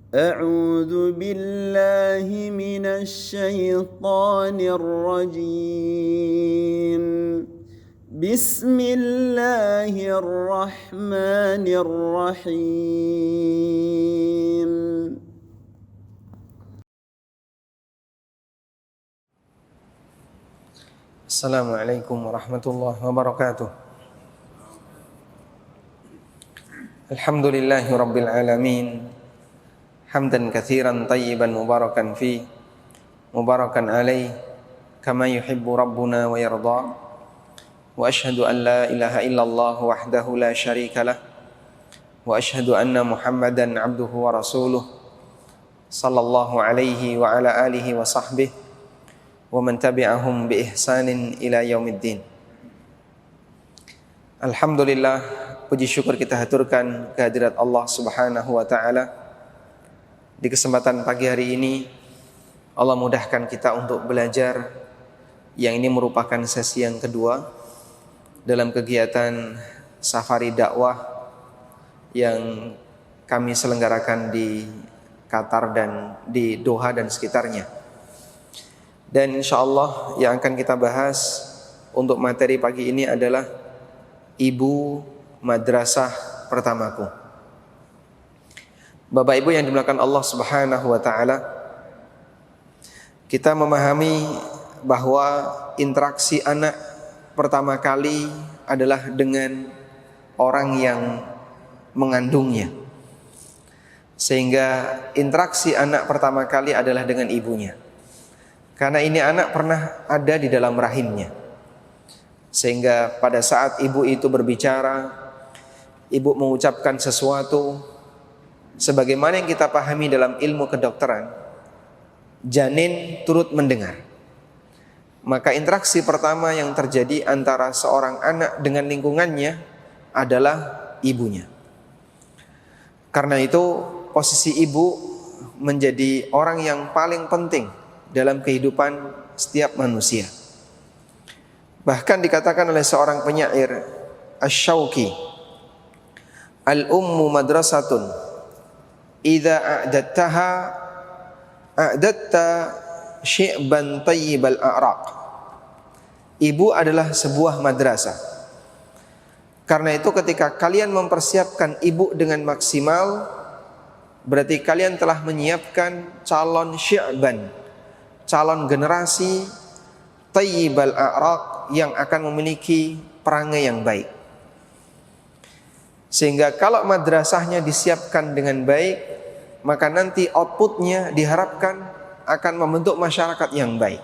أعوذ بالله من الشيطان الرجيم. بسم الله الرحمن الرحيم. Assalamualaikum warahmatullahi wabarakatuh. Alhamdulillahi rabbil alamin. Hamdan katsiran tayyiban mubarakan fi, mubarakan alaih, kama yuhibbu rabbuna wa yarda. Wa ashhadu an la ilaha illallah wahdahu la syarika lah. Wa ashhadu anna Muhammadan abduhu wa rasuluh. Sallallahu alaihi wa ala alihi wa sahbihi wa man tabi'ahum bi ihsanin ila yaumiddin. Alhamdulillah, puji syukur kita haturkan kehadirat Allah Subhanahu wa taala. Di kesempatan pagi hari ini Allah mudahkan kita untuk belajar, yang ini merupakan sesi yang kedua dalam kegiatan safari dakwah yang kami selenggarakan di Qatar dan di Doha dan sekitarnya. Dan insya Allah yang akan kita bahas untuk materi pagi ini adalah ibu madrasah pertamaku. Bapak Ibu yang dimuliakan Allah Subhanahu wa taala, kita memahami bahwa interaksi anak pertama kali adalah dengan orang yang mengandungnya. Sehingga interaksi anak pertama kali adalah dengan ibunya. Karena ini anak pernah ada di dalam rahimnya. Sehingga pada saat ibu itu berbicara, ibu mengucapkan sesuatu, sebagaimana yang kita pahami dalam ilmu kedokteran, janin turut mendengar. Maka interaksi pertama yang terjadi antara seorang anak dengan lingkungannya adalah ibunya. Karena itu posisi ibu menjadi orang yang paling penting dalam kehidupan setiap manusia. Bahkan dikatakan oleh seorang penyair Asy-Syauqi, al-ummu madrasatun idza a'dattaha a'datta syi'ban tayyibal a'raq. Ibu adalah sebuah madrasah. Karena itu ketika kalian mempersiapkan ibu dengan maksimal, berarti kalian telah menyiapkan calon syi'ban, calon generasi tayyibal a'raq yang akan memiliki perangai yang baik. Sehingga kalau madrasahnya disiapkan dengan baik, maka nanti outputnya diharapkan akan membentuk masyarakat yang baik.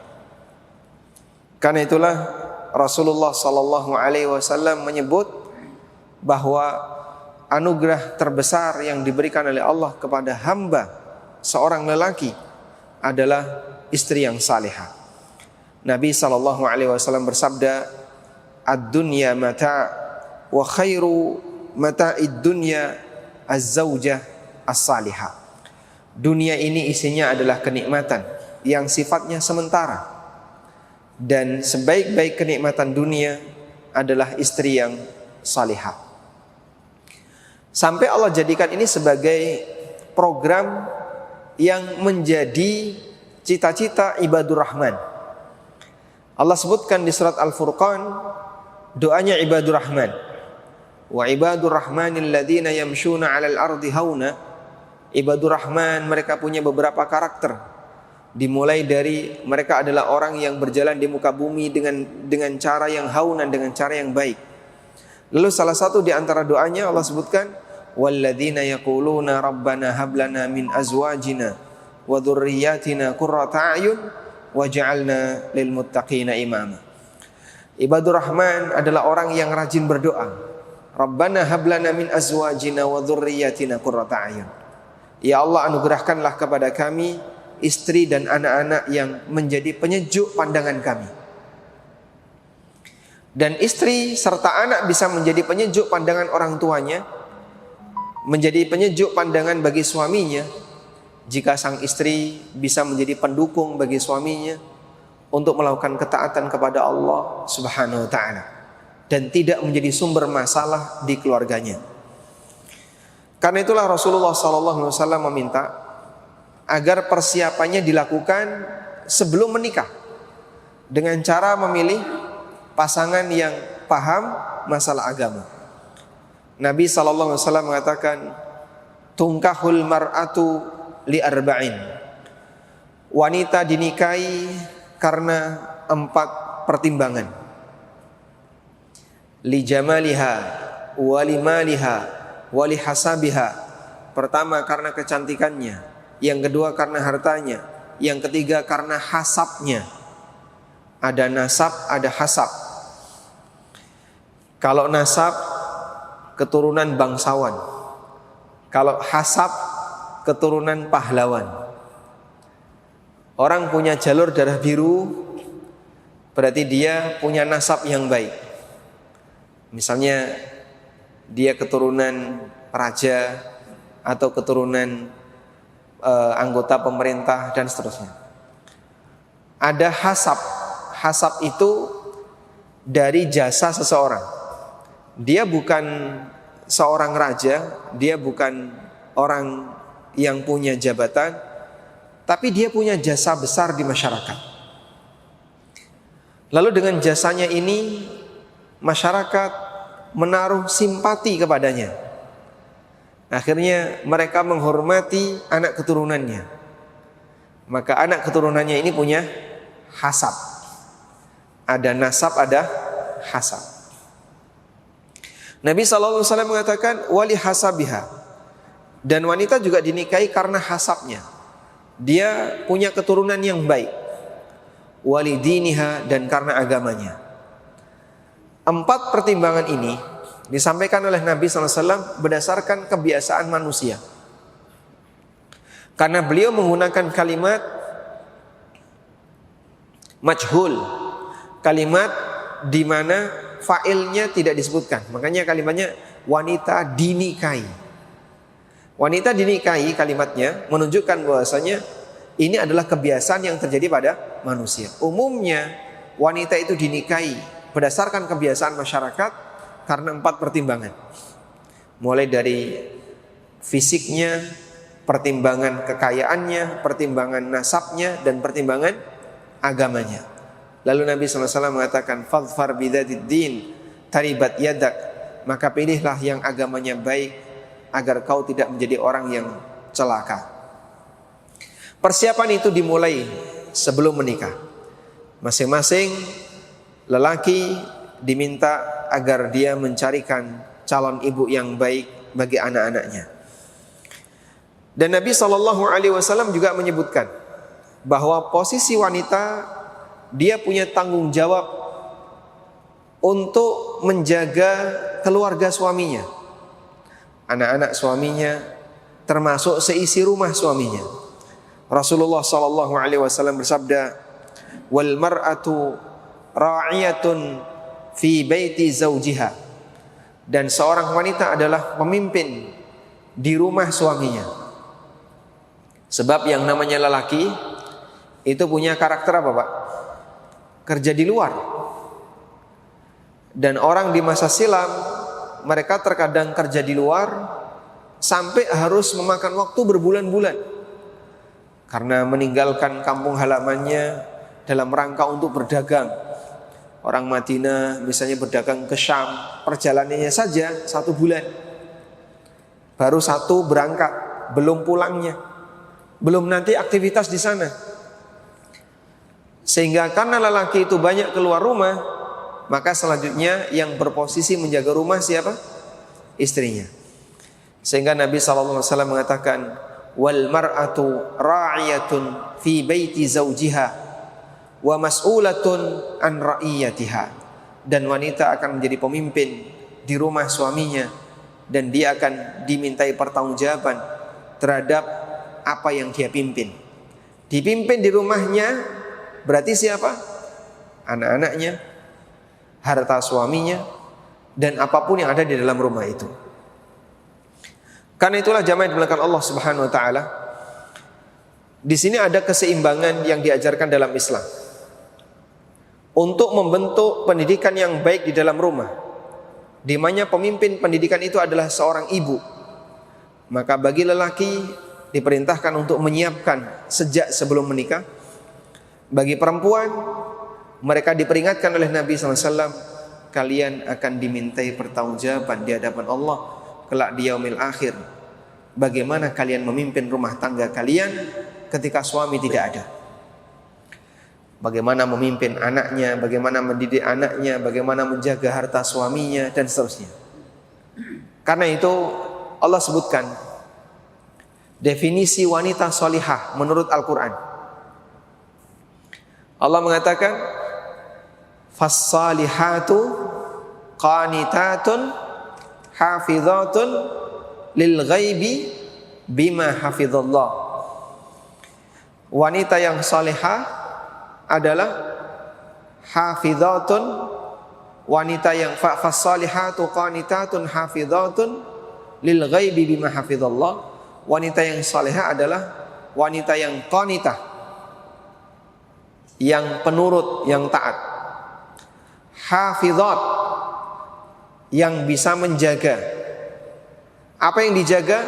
Karena itulah Rasulullah SAW menyebut bahwa anugerah terbesar yang diberikan oleh Allah kepada hamba seorang lelaki adalah istri yang salihah. Nabi SAW bersabda, ad-dunya mata' wa khairu mata'id dunya az-zawjah as-salihah. Dunia ini isinya adalah kenikmatan yang sifatnya sementara, dan sebaik-baik kenikmatan dunia adalah istri yang salihah. Sampai Allah jadikan ini sebagai program yang menjadi cita-cita ibadur rahman. Allah sebutkan di surat Al-Furqan doanya ibadur rahman. Wa ibadur rahmanil ladzina yamshuna 'alal ardi hauna. Ibadur rahman mereka punya beberapa karakter. Dimulai dari mereka adalah orang yang berjalan di muka bumi dengan cara yang haunan, dengan cara yang baik. Lalu salah satu di antara doanya Allah sebutkan, walladzina yaquluna rabbana hab lana min azwajina wa dzurriyyatina qurrata a'yun waj'alna lil muttaqina imama. Ibadur rahman adalah orang yang rajin berdoa. Rabbana hab lana min azwajina wa dzurriyyatina qurrata a'yun. Ya Allah, anugerahkanlah kepada kami istri dan anak-anak yang menjadi penyejuk pandangan kami. Dan istri serta anak bisa menjadi penyejuk pandangan orang tuanya, menjadi penyejuk pandangan bagi suaminya, jika sang istri bisa menjadi pendukung bagi suaminya untuk melakukan ketaatan kepada Allah Subhanahu wa ta'ala, dan tidak menjadi sumber masalah di keluarganya. Karena itulah Rasulullah SAW meminta agar persiapannya dilakukan sebelum menikah dengan cara memilih pasangan yang paham masalah agama. Nabi SAW mengatakan, tungkahul mar'atu li arba'in. Wanita dinikahi karena 4 pertimbangan. Li jamaliha, wa li maliha, wa li hasabiha. Pertama karena kecantikannya, yang kedua karena hartanya, yang ketiga karena hasabnya. Ada nasab, ada hasab. Kalau nasab, keturunan bangsawan. Kalau hasab, keturunan pahlawan. Orang punya jalur darah biru, berarti dia punya nasab yang baik. Misalnya dia keturunan raja atau keturunan anggota pemerintah dan seterusnya. Ada hasab. Hasab itu dari jasa seseorang. Dia bukan seorang raja, dia bukan orang yang punya jabatan, tapi dia punya jasa besar di masyarakat. Lalu dengan jasanya ini, masyarakat menaruh simpati kepadanya. Akhirnya mereka menghormati anak keturunannya. Maka anak keturunannya ini punya hasab. Ada nasab, ada hasab. Nabi SAW mengatakan wali hasabiha. Dan wanita juga dinikahi karena hasabnya. Dia punya keturunan yang baik. Wali diniha, dan karena agamanya. 4 pertimbangan ini disampaikan oleh Nabi SAW berdasarkan kebiasaan manusia. Karena beliau menggunakan kalimat majhul, kalimat di mana fa'ilnya tidak disebutkan. Makanya kalimatnya wanita dinikahi. Wanita dinikahi kalimatnya menunjukkan bahwasanya ini adalah kebiasaan yang terjadi pada manusia. Umumnya wanita itu dinikahi berdasarkan kebiasaan masyarakat karena 4 pertimbangan. Mulai dari fisiknya, pertimbangan kekayaannya, pertimbangan nasabnya, dan pertimbangan agamanya. Lalu Nabi SAW mengatakan, fadfar bidzatid din taribat yadak. Maka pilihlah yang agamanya baik agar kau tidak menjadi orang yang celaka. Persiapan itu dimulai sebelum menikah. Masing-masing lelaki diminta agar dia mencarikan calon ibu yang baik bagi anak-anaknya. Dan Nabi SAW juga menyebutkan bahwa posisi wanita, dia punya tanggung jawab untuk menjaga keluarga suaminya, anak-anak suaminya, termasuk seisi rumah suaminya. Rasulullah SAW bersabda, wal mar'atu ra'iyatun fi baiti zawjiha. Dan seorang wanita adalah pemimpin di rumah suaminya. Sebab yang namanya lelaki itu punya karakter apa, Pak? Kerja di luar. Dan orang di masa silam, mereka terkadang kerja di luar sampai harus memakan waktu berbulan-bulan karena meninggalkan kampung halamannya dalam rangka untuk berdagang. Orang Madinah misalnya berdagang ke Syam, perjalanannya saja 1 bulan. Baru 1 berangkat, belum pulangnya, belum nanti aktivitas di sana. Sehingga karena lelaki itu banyak keluar rumah, maka selanjutnya yang berposisi menjaga rumah siapa? Istrinya. Sehingga Nabi SAW mengatakan, wal mar'atu ra'iyatun fi baiti zawjiha wa mas'ulatun an ra'iyatiha. Dan wanita akan menjadi pemimpin di rumah suaminya, dan dia akan dimintai pertanggungjawaban terhadap apa yang dia pimpin. Dipimpin di rumahnya berarti siapa? Anak-anaknya, harta suaminya, dan apapun yang ada di dalam rumah itu. Karena itulah jamaah yang dimuliakan Allah Subhanahu wa taala, di sini ada keseimbangan yang diajarkan dalam Islam untuk membentuk pendidikan yang baik di dalam rumah, di mana pemimpin pendidikan itu adalah seorang ibu. Maka bagi lelaki diperintahkan untuk menyiapkan sejak sebelum menikah. Bagi perempuan, mereka diperingatkan oleh Nabi SAW, kalian akan dimintai pertanggungjawaban di hadapan Allah kelak di yaumil akhir. Bagaimana kalian memimpin rumah tangga kalian ketika suami tidak ada? Bagaimana memimpin anaknya, bagaimana mendidik anaknya, bagaimana menjaga harta suaminya, dan seterusnya. Karena itu Allah sebutkan definisi wanita solihah menurut Al-Quran. Allah mengatakan, fas-salihatu qanitatun hafizatun lil ghaibi bima hafizallah. Wanita yang salihah adalah hafizatun, wanita yang fas-salihatu qanitatun hafizatun lil ghaibi bima hafizallah. Wanita yang salihah adalah wanita yang qanitah, yang penurut, yang taat. Hafizat, yang bisa menjaga. Apa yang dijaga?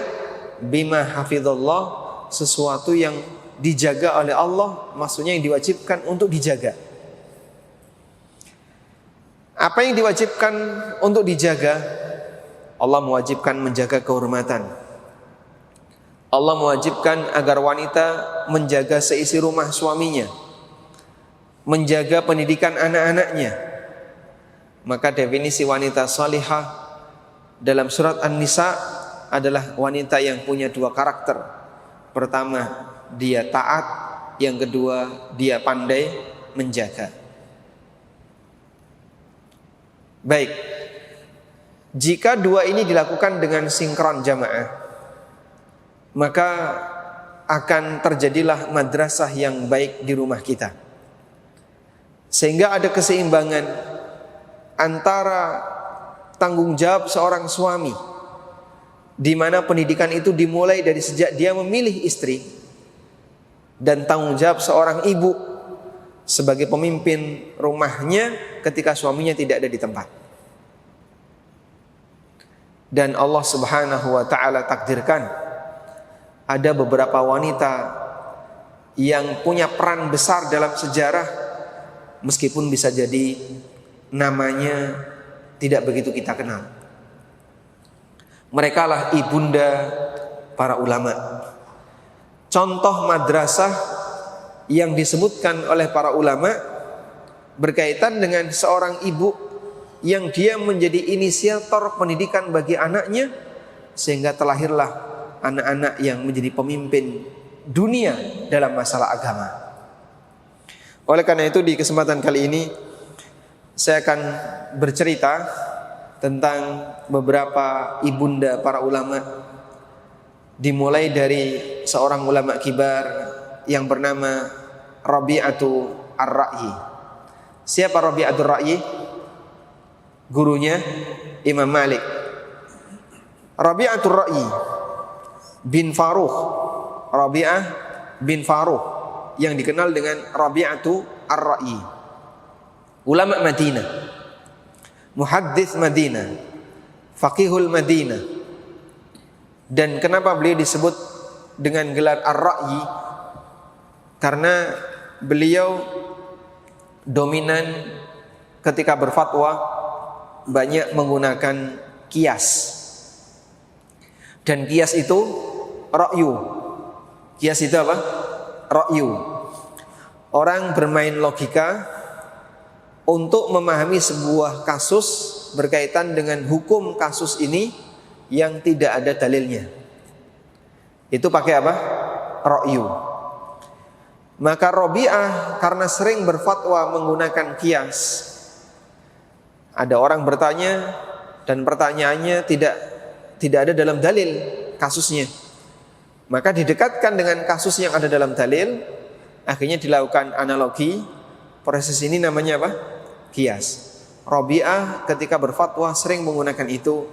Bima hafizallah, sesuatu yang dijaga oleh Allah, maksudnya yang diwajibkan untuk dijaga. Apa yang diwajibkan untuk dijaga? Allah mewajibkan menjaga kehormatan. Allah mewajibkan agar wanita menjaga seisi rumah suaminya, menjaga pendidikan anak-anaknya. Maka definisi wanita salihah dalam surat An-Nisa adalah wanita yang punya dua karakter. Pertama, dia taat. Yang kedua, dia pandai menjaga. Baik, jika dua ini dilakukan dengan sinkron jamaah, maka akan terjadilah madrasah yang baik di rumah kita, sehingga ada keseimbangan antara tanggung jawab seorang suami, di mana pendidikan itu dimulai dari sejak dia memilih istri, dan tanggung jawab seorang ibu sebagai pemimpin rumahnya ketika suaminya tidak ada di tempat. Dan Allah Subhanahu wa ta'ala takdirkan ada beberapa wanita yang punya peran besar dalam sejarah, meskipun bisa jadi namanya tidak begitu kita kenal. Mereka lah ibunda para ulama. Contoh madrasah yang disebutkan oleh para ulama berkaitan dengan seorang ibu yang dia menjadi inisiator pendidikan bagi anaknya, sehingga terlahirlah anak-anak yang menjadi pemimpin dunia dalam masalah agama. Oleh karena itu, di kesempatan kali ini saya akan bercerita tentang beberapa ibunda para ulama, dimulai dari seorang ulama kibar yang bernama Rabi'atu Ar-Ra'yi. Siapa Rabi'atu Ar-Ra'yi? Gurunya Imam Malik. Rabi'atu Ar-Ra'yi bin Faruq, Rabi'ah bin Faruq, yang dikenal dengan Rabi'atu Ar-Ra'yi. Ulama Madinah, muhaddits Madinah, faqihul Madinah. Dan kenapa beliau disebut dengan gelar Ar-Ra'yi? Karena beliau dominan ketika berfatwa banyak menggunakan qiyas. Dan qiyas itu ra'yu. Qiyas itu apa? Ra'yu. Orang bermain logika untuk memahami sebuah kasus berkaitan dengan hukum kasus ini yang tidak ada dalilnya. Itu pakai apa? Ra'yu. Maka Rabi'ah karena sering berfatwa menggunakan qiyas, ada orang bertanya dan pertanyaannya tidak ada dalam dalil kasusnya, maka didekatkan dengan kasus yang ada dalam dalil. Akhirnya dilakukan analogi. Proses ini namanya apa? Qiyas. Rabi'ah ketika berfatwa sering menggunakan itu,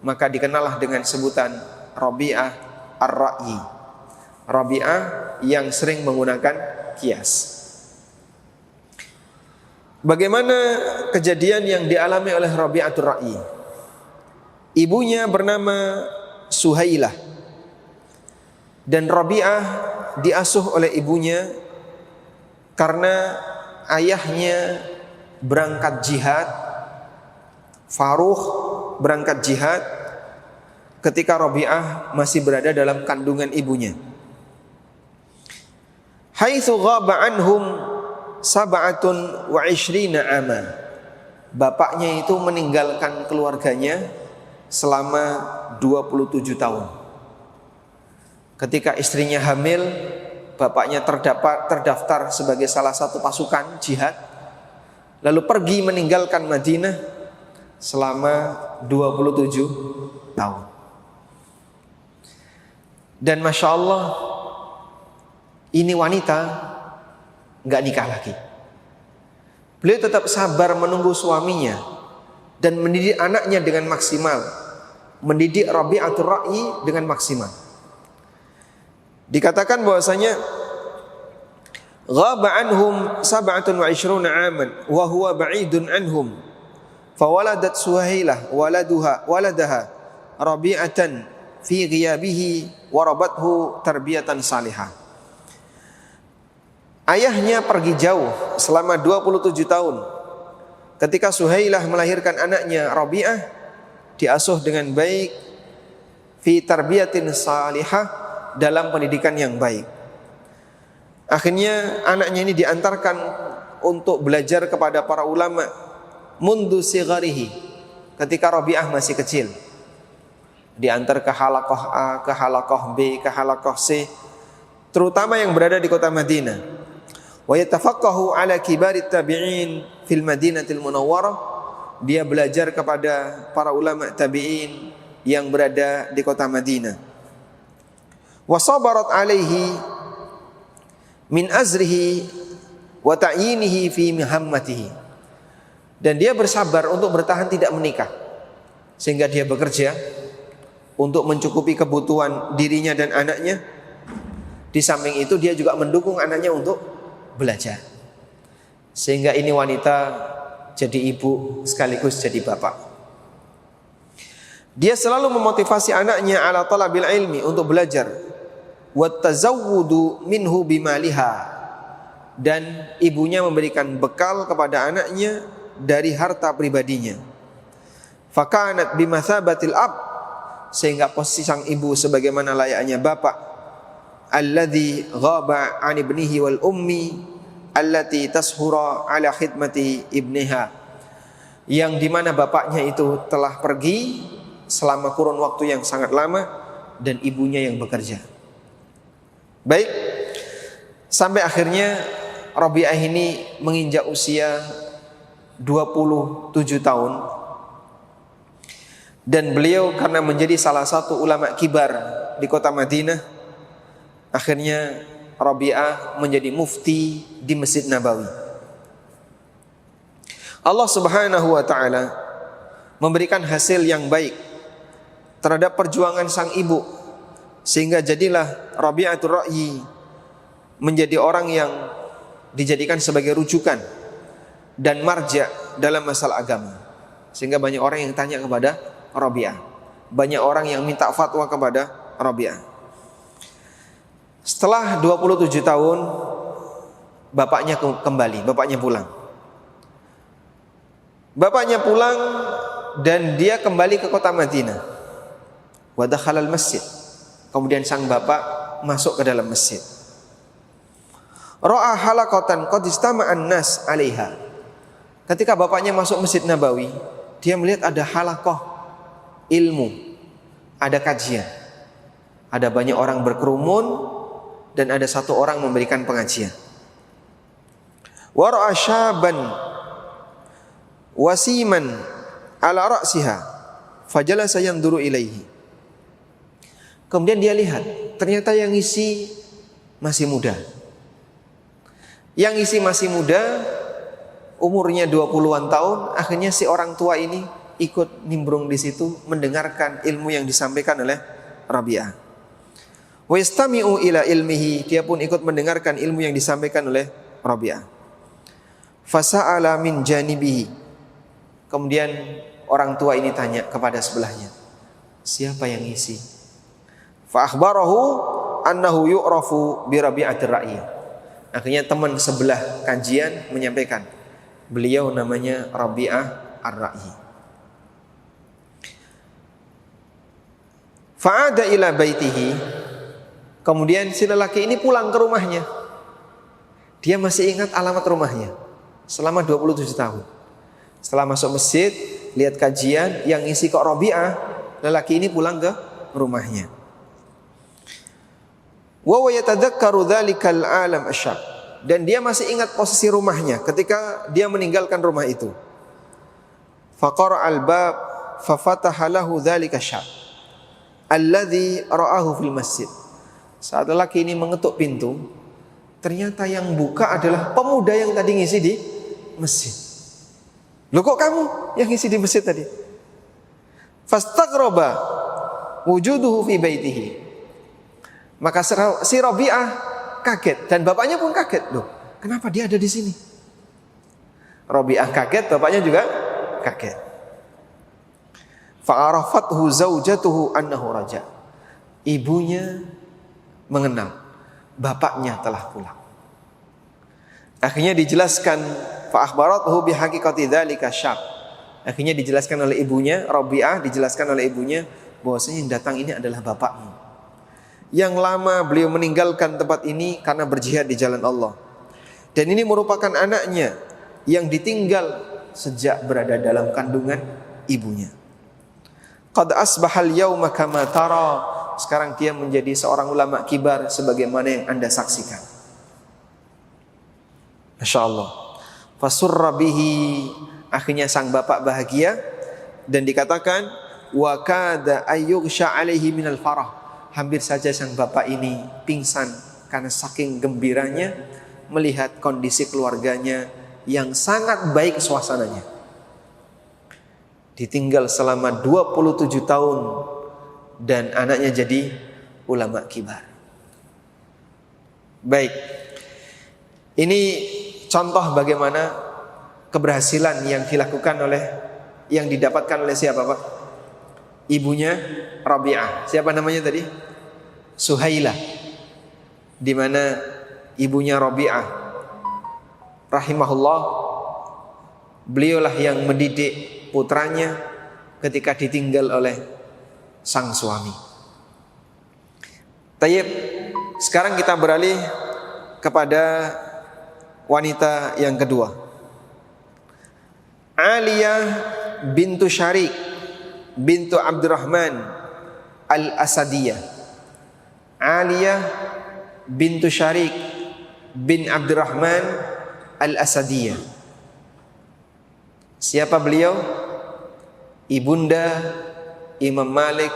maka dikenallah dengan sebutan Rabi'ah Ar-Ra'yi. Rabi'ah yang sering menggunakan qiyas. Bagaimana kejadian yang dialami oleh Rabi'atul Ra'yi? Ibunya bernama Suhailah. Dan Rabi'ah diasuh oleh ibunya karena ayahnya berangkat jihad, Faruq berangkat jihad ketika Rabi'ah masih berada dalam kandungan ibunya. Haitsu ghaba anhum 27 ama. Bapaknya itu meninggalkan keluarganya selama 27 tahun. Ketika istrinya hamil, bapaknya terdaftar sebagai salah satu pasukan jihad, lalu pergi meninggalkan Madinah selama 27 tahun. Dan Masya Allah, ini wanita gak nikah lagi. Beliau tetap sabar menunggu suaminya dan mendidik anaknya dengan maksimal, mendidik Rabi'atul Ra'yi dengan maksimal. Dikatakan bahwasanya ghaba anhum 27 aman wa huwa ba'idun anhum fawaladat Suhailah waladaha Rabi'atan fi ghiyabihi wa rabathu tarbiyatan salihah. Ayahnya pergi jauh selama 27 tahun. Ketika Suhailah melahirkan anaknya Rabi'ah, diasuh dengan baik fi tarbiyatin salihah, dalam pendidikan yang baik. Akhirnya anaknya ini diantarkan untuk belajar kepada para ulama mundu sigharihi, ketika Rabi'ah masih kecil. Diantar ke halaqah A, ke halaqah B, ke halaqah C, terutama yang berada di kota Madinah. Wa yatafaqqahu ala kibarit tabi'in fil Madinatil Munawwarah. Dia belajar kepada para ulama tabi'in yang berada di kota Madinah. Wa sabarat alaihi min azrihi wa ta'yinihi fi muhammatihi. Dan dia bersabar untuk bertahan tidak menikah, sehingga dia bekerja untuk mencukupi kebutuhan dirinya dan anaknya. Di samping itu dia juga mendukung anaknya untuk belajar, sehingga ini wanita jadi ibu sekaligus jadi bapak. Dia selalu memotivasi anaknya ala talabil ilmi, untuk belajar, wa tazawwudu minhu bimaliha, dan ibunya memberikan bekal kepada anaknya dari harta pribadinya. Fakanat bimathabatil ab, sehingga posisi sang ibu sebagaimana layaknya bapak. Alladzi ghaba 'an ibnihi wal ummi allati tashura 'ala khidmati ibniha, yang dimana bapaknya itu telah pergi selama kurun waktu yang sangat lama dan ibunya yang bekerja. Baik, sampai akhirnya Rabi'ah ini menginjak usia 27 tahun, dan beliau karena menjadi salah satu ulama kibar di kota Madinah, akhirnya Rabi'ah menjadi mufti di Masjid Nabawi. Allah Subhanahu wa ta'ala memberikan hasil yang baik terhadap perjuangan sang ibu, sehingga jadilah Rabi'atul Ra'yi menjadi orang yang dijadikan sebagai rujukan dan marja dalam masalah agama. Sehingga banyak orang yang tanya kepada Rabi'ah, banyak orang yang minta fatwa kepada Rabi'ah. Setelah 27 tahun bapaknya kembali, bapaknya pulang. Bapaknya pulang dan dia kembali ke kota Madinah. Wa dakhalal masjid. Kemudian sang bapak masuk ke dalam masjid. Ra'a halaqatan qad istama'an nas 'alaiha. Ketika bapaknya masuk Masjid Nabawi, dia melihat ada halaqah ilmu, ada kajian. Ada banyak orang berkerumun dan ada satu orang memberikan pengajian. Wa ra'a syaban wasiman ala ra'siha fajalasa yanzuru ilaihi. Kemudian dia lihat, ternyata yang isi masih muda. Yang isi masih muda, umurnya 20-an tahun. Akhirnya si orang tua ini ikut nimbrung di situ mendengarkan ilmu yang disampaikan oleh Rabi'ah. Wa yastami'u ila ilmihi, dia pun ikut mendengarkan ilmu yang disampaikan oleh Rabi'ah. Fasa'ala min janibihi. Kemudian orang tua ini tanya kepada sebelahnya, siapa yang isi? Fa akhbarahu annahu yu'rafu bi Rabi'atir Ra'i. Akhirnya teman sebelah kajian menyampaikan, beliau namanya Rabi'ah Ar-Ra'i. Fa'ada ila baitihi. Kemudian si lelaki ini pulang ke rumahnya. Dia masih ingat alamat rumahnya selama 27 tahun. Setelah masuk masjid, lihat kajian yang isi kok Rabi'ah, lelaki ini pulang ke rumahnya. Wa yatadzakkaru dzalikal alam asyaq. Dan dia masih ingat posisi rumahnya ketika dia meninggalkan rumah itu. Faqara al-bab fa fataha lahu dzalika syab alladzi ra'ahu fil masjid. Saat lelaki ini mengetuk pintu, ternyata yang buka adalah pemuda yang tadi ngisi di masjid. Loh, kok kamu yang ngisi di masjid tadi? Fastaghraba wujuduhu fi baitihi. Maka si Rabi'ah kaget dan bapaknya pun kaget. Loh, kenapa dia ada di sini? Rabi'ah kaget, bapaknya juga kaget. Fa'arafathu zaujatuhu annahu raja. Ibunya mengenal bapaknya telah pulang. Akhirnya dijelaskan fa akhbarathu bi haqiqati dzalika syab. Akhirnya dijelaskan oleh ibunya, Rabi'ah dijelaskan oleh ibunya bahwasanya yang datang ini adalah bapakmu. Yang lama beliau meninggalkan tempat ini karena berjihad di jalan Allah. Dan ini merupakan anaknya yang ditinggal sejak berada dalam kandungan ibunya. Qad asbahal yauma kama tara. Sekarang dia menjadi seorang ulama kibar sebagaimana yang Anda saksikan. Masya Allah. Fasurra bihi. Akhirnya sang bapak bahagia dan dikatakan wa kada ayyughsha alaihi minal farah. Hampir saja sang bapak ini pingsan karena saking gembiranya melihat kondisi keluarganya yang sangat baik suasananya. Ditinggal selama 27 tahun dan anaknya jadi ulama kibar. Baik. Ini contoh bagaimana keberhasilan yang dilakukan yang didapatkan oleh siapa, Pak? Ibunya Rabi'ah. Siapa namanya tadi? Suhailah. Di mana ibunya Rabi'ah rahimahullah, beliaulah yang mendidik putranya ketika ditinggal oleh sang suami. Tayyib, sekarang kita beralih kepada wanita yang kedua. Aliyah bintu Syarik bintu Abdurrahman Al-Asadiyah. Aliyah bintu Syarik bin Abdurrahman Al-Asadiyah. Siapa beliau? Ibunda Imam Malik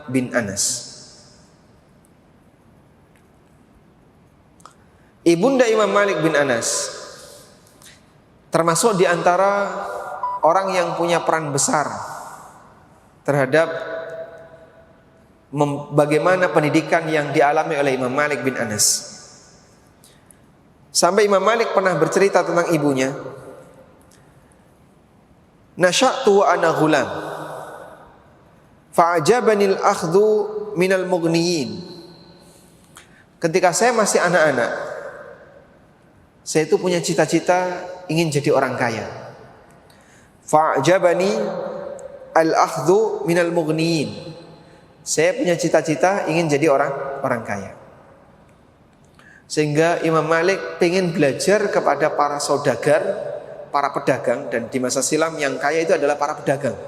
bin Anas. Ibunda Imam Malik bin Anas termasuk di antara orang yang punya peran besar terhadap bagaimana pendidikan yang dialami oleh Imam Malik bin Anas. Sampai Imam Malik pernah bercerita tentang ibunya. Nasya'tu wa ana ghulam fa'ajabani al-akhdhu minal mughniyin. Ketika saya masih anak-anak, saya itu punya cita-cita ingin jadi orang kaya. Fa'ajabani al-akhdhu minal mughniyin. Saya punya cita-cita ingin jadi orang kaya. Sehingga Imam Malik ingin belajar kepada para saudagar, para pedagang. Dan di masa silam yang kaya itu adalah para pedagang.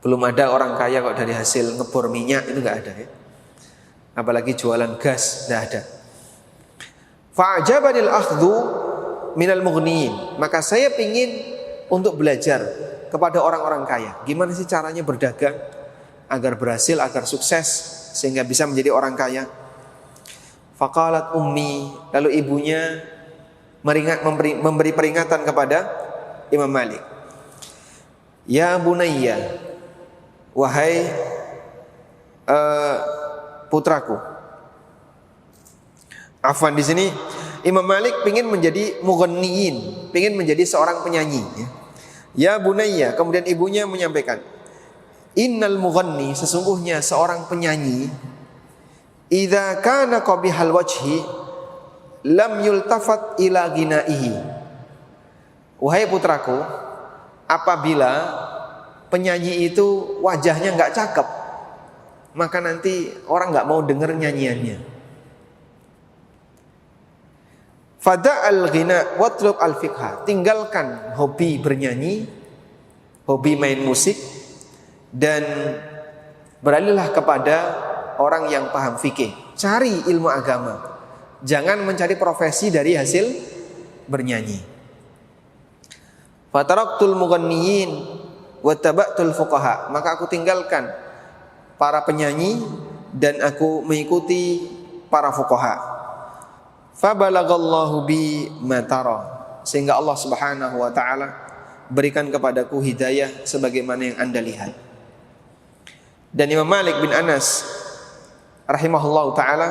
Belum ada orang kaya kok dari hasil ngebor minyak, itu gak ada ya. Apalagi jualan gas, gak ada. Fa'ajabanil akhdhu minal mughniyin. Maka saya ingin untuk belajar kepada orang-orang kaya. Gimana sih caranya berdagang agar berhasil, agar sukses, sehingga bisa menjadi orang kaya. Faqalat ummi. Lalu ibunya memberi peringatan kepada Imam Malik. Ya bunayya, wahai putraku. Afwan, di sini Imam Malik ingin menjadi mughanniyin, ingin menjadi seorang penyanyi. Ya bunayya, kemudian ibunya menyampaikan, innal mughanni, sesungguhnya seorang penyanyi, idza kana qabihal wajhi lam yultafat ila ginaihi. Wahai putraku, apabila penyanyi itu wajahnya nggak cakep, maka nanti orang nggak mau dengar nyanyiannya. Fada al-ghina watlub al-fiqha. Tinggalkan hobi bernyanyi, hobi main musik, dan beralihlah kepada orang yang paham fikih. Cari ilmu agama. Jangan mencari profesi dari hasil bernyanyi. Fataraktul mughanniyin wa taba'tul fuqaha. Maka aku tinggalkan para penyanyi dan aku mengikuti para fuqaha. Fabalagallahu bi matara. Sehingga Allah Subhanahu wa taala berikan kepadaku hidayah sebagaimana yang Anda lihat. Dan Imam Malik bin Anas rahimahullahu taala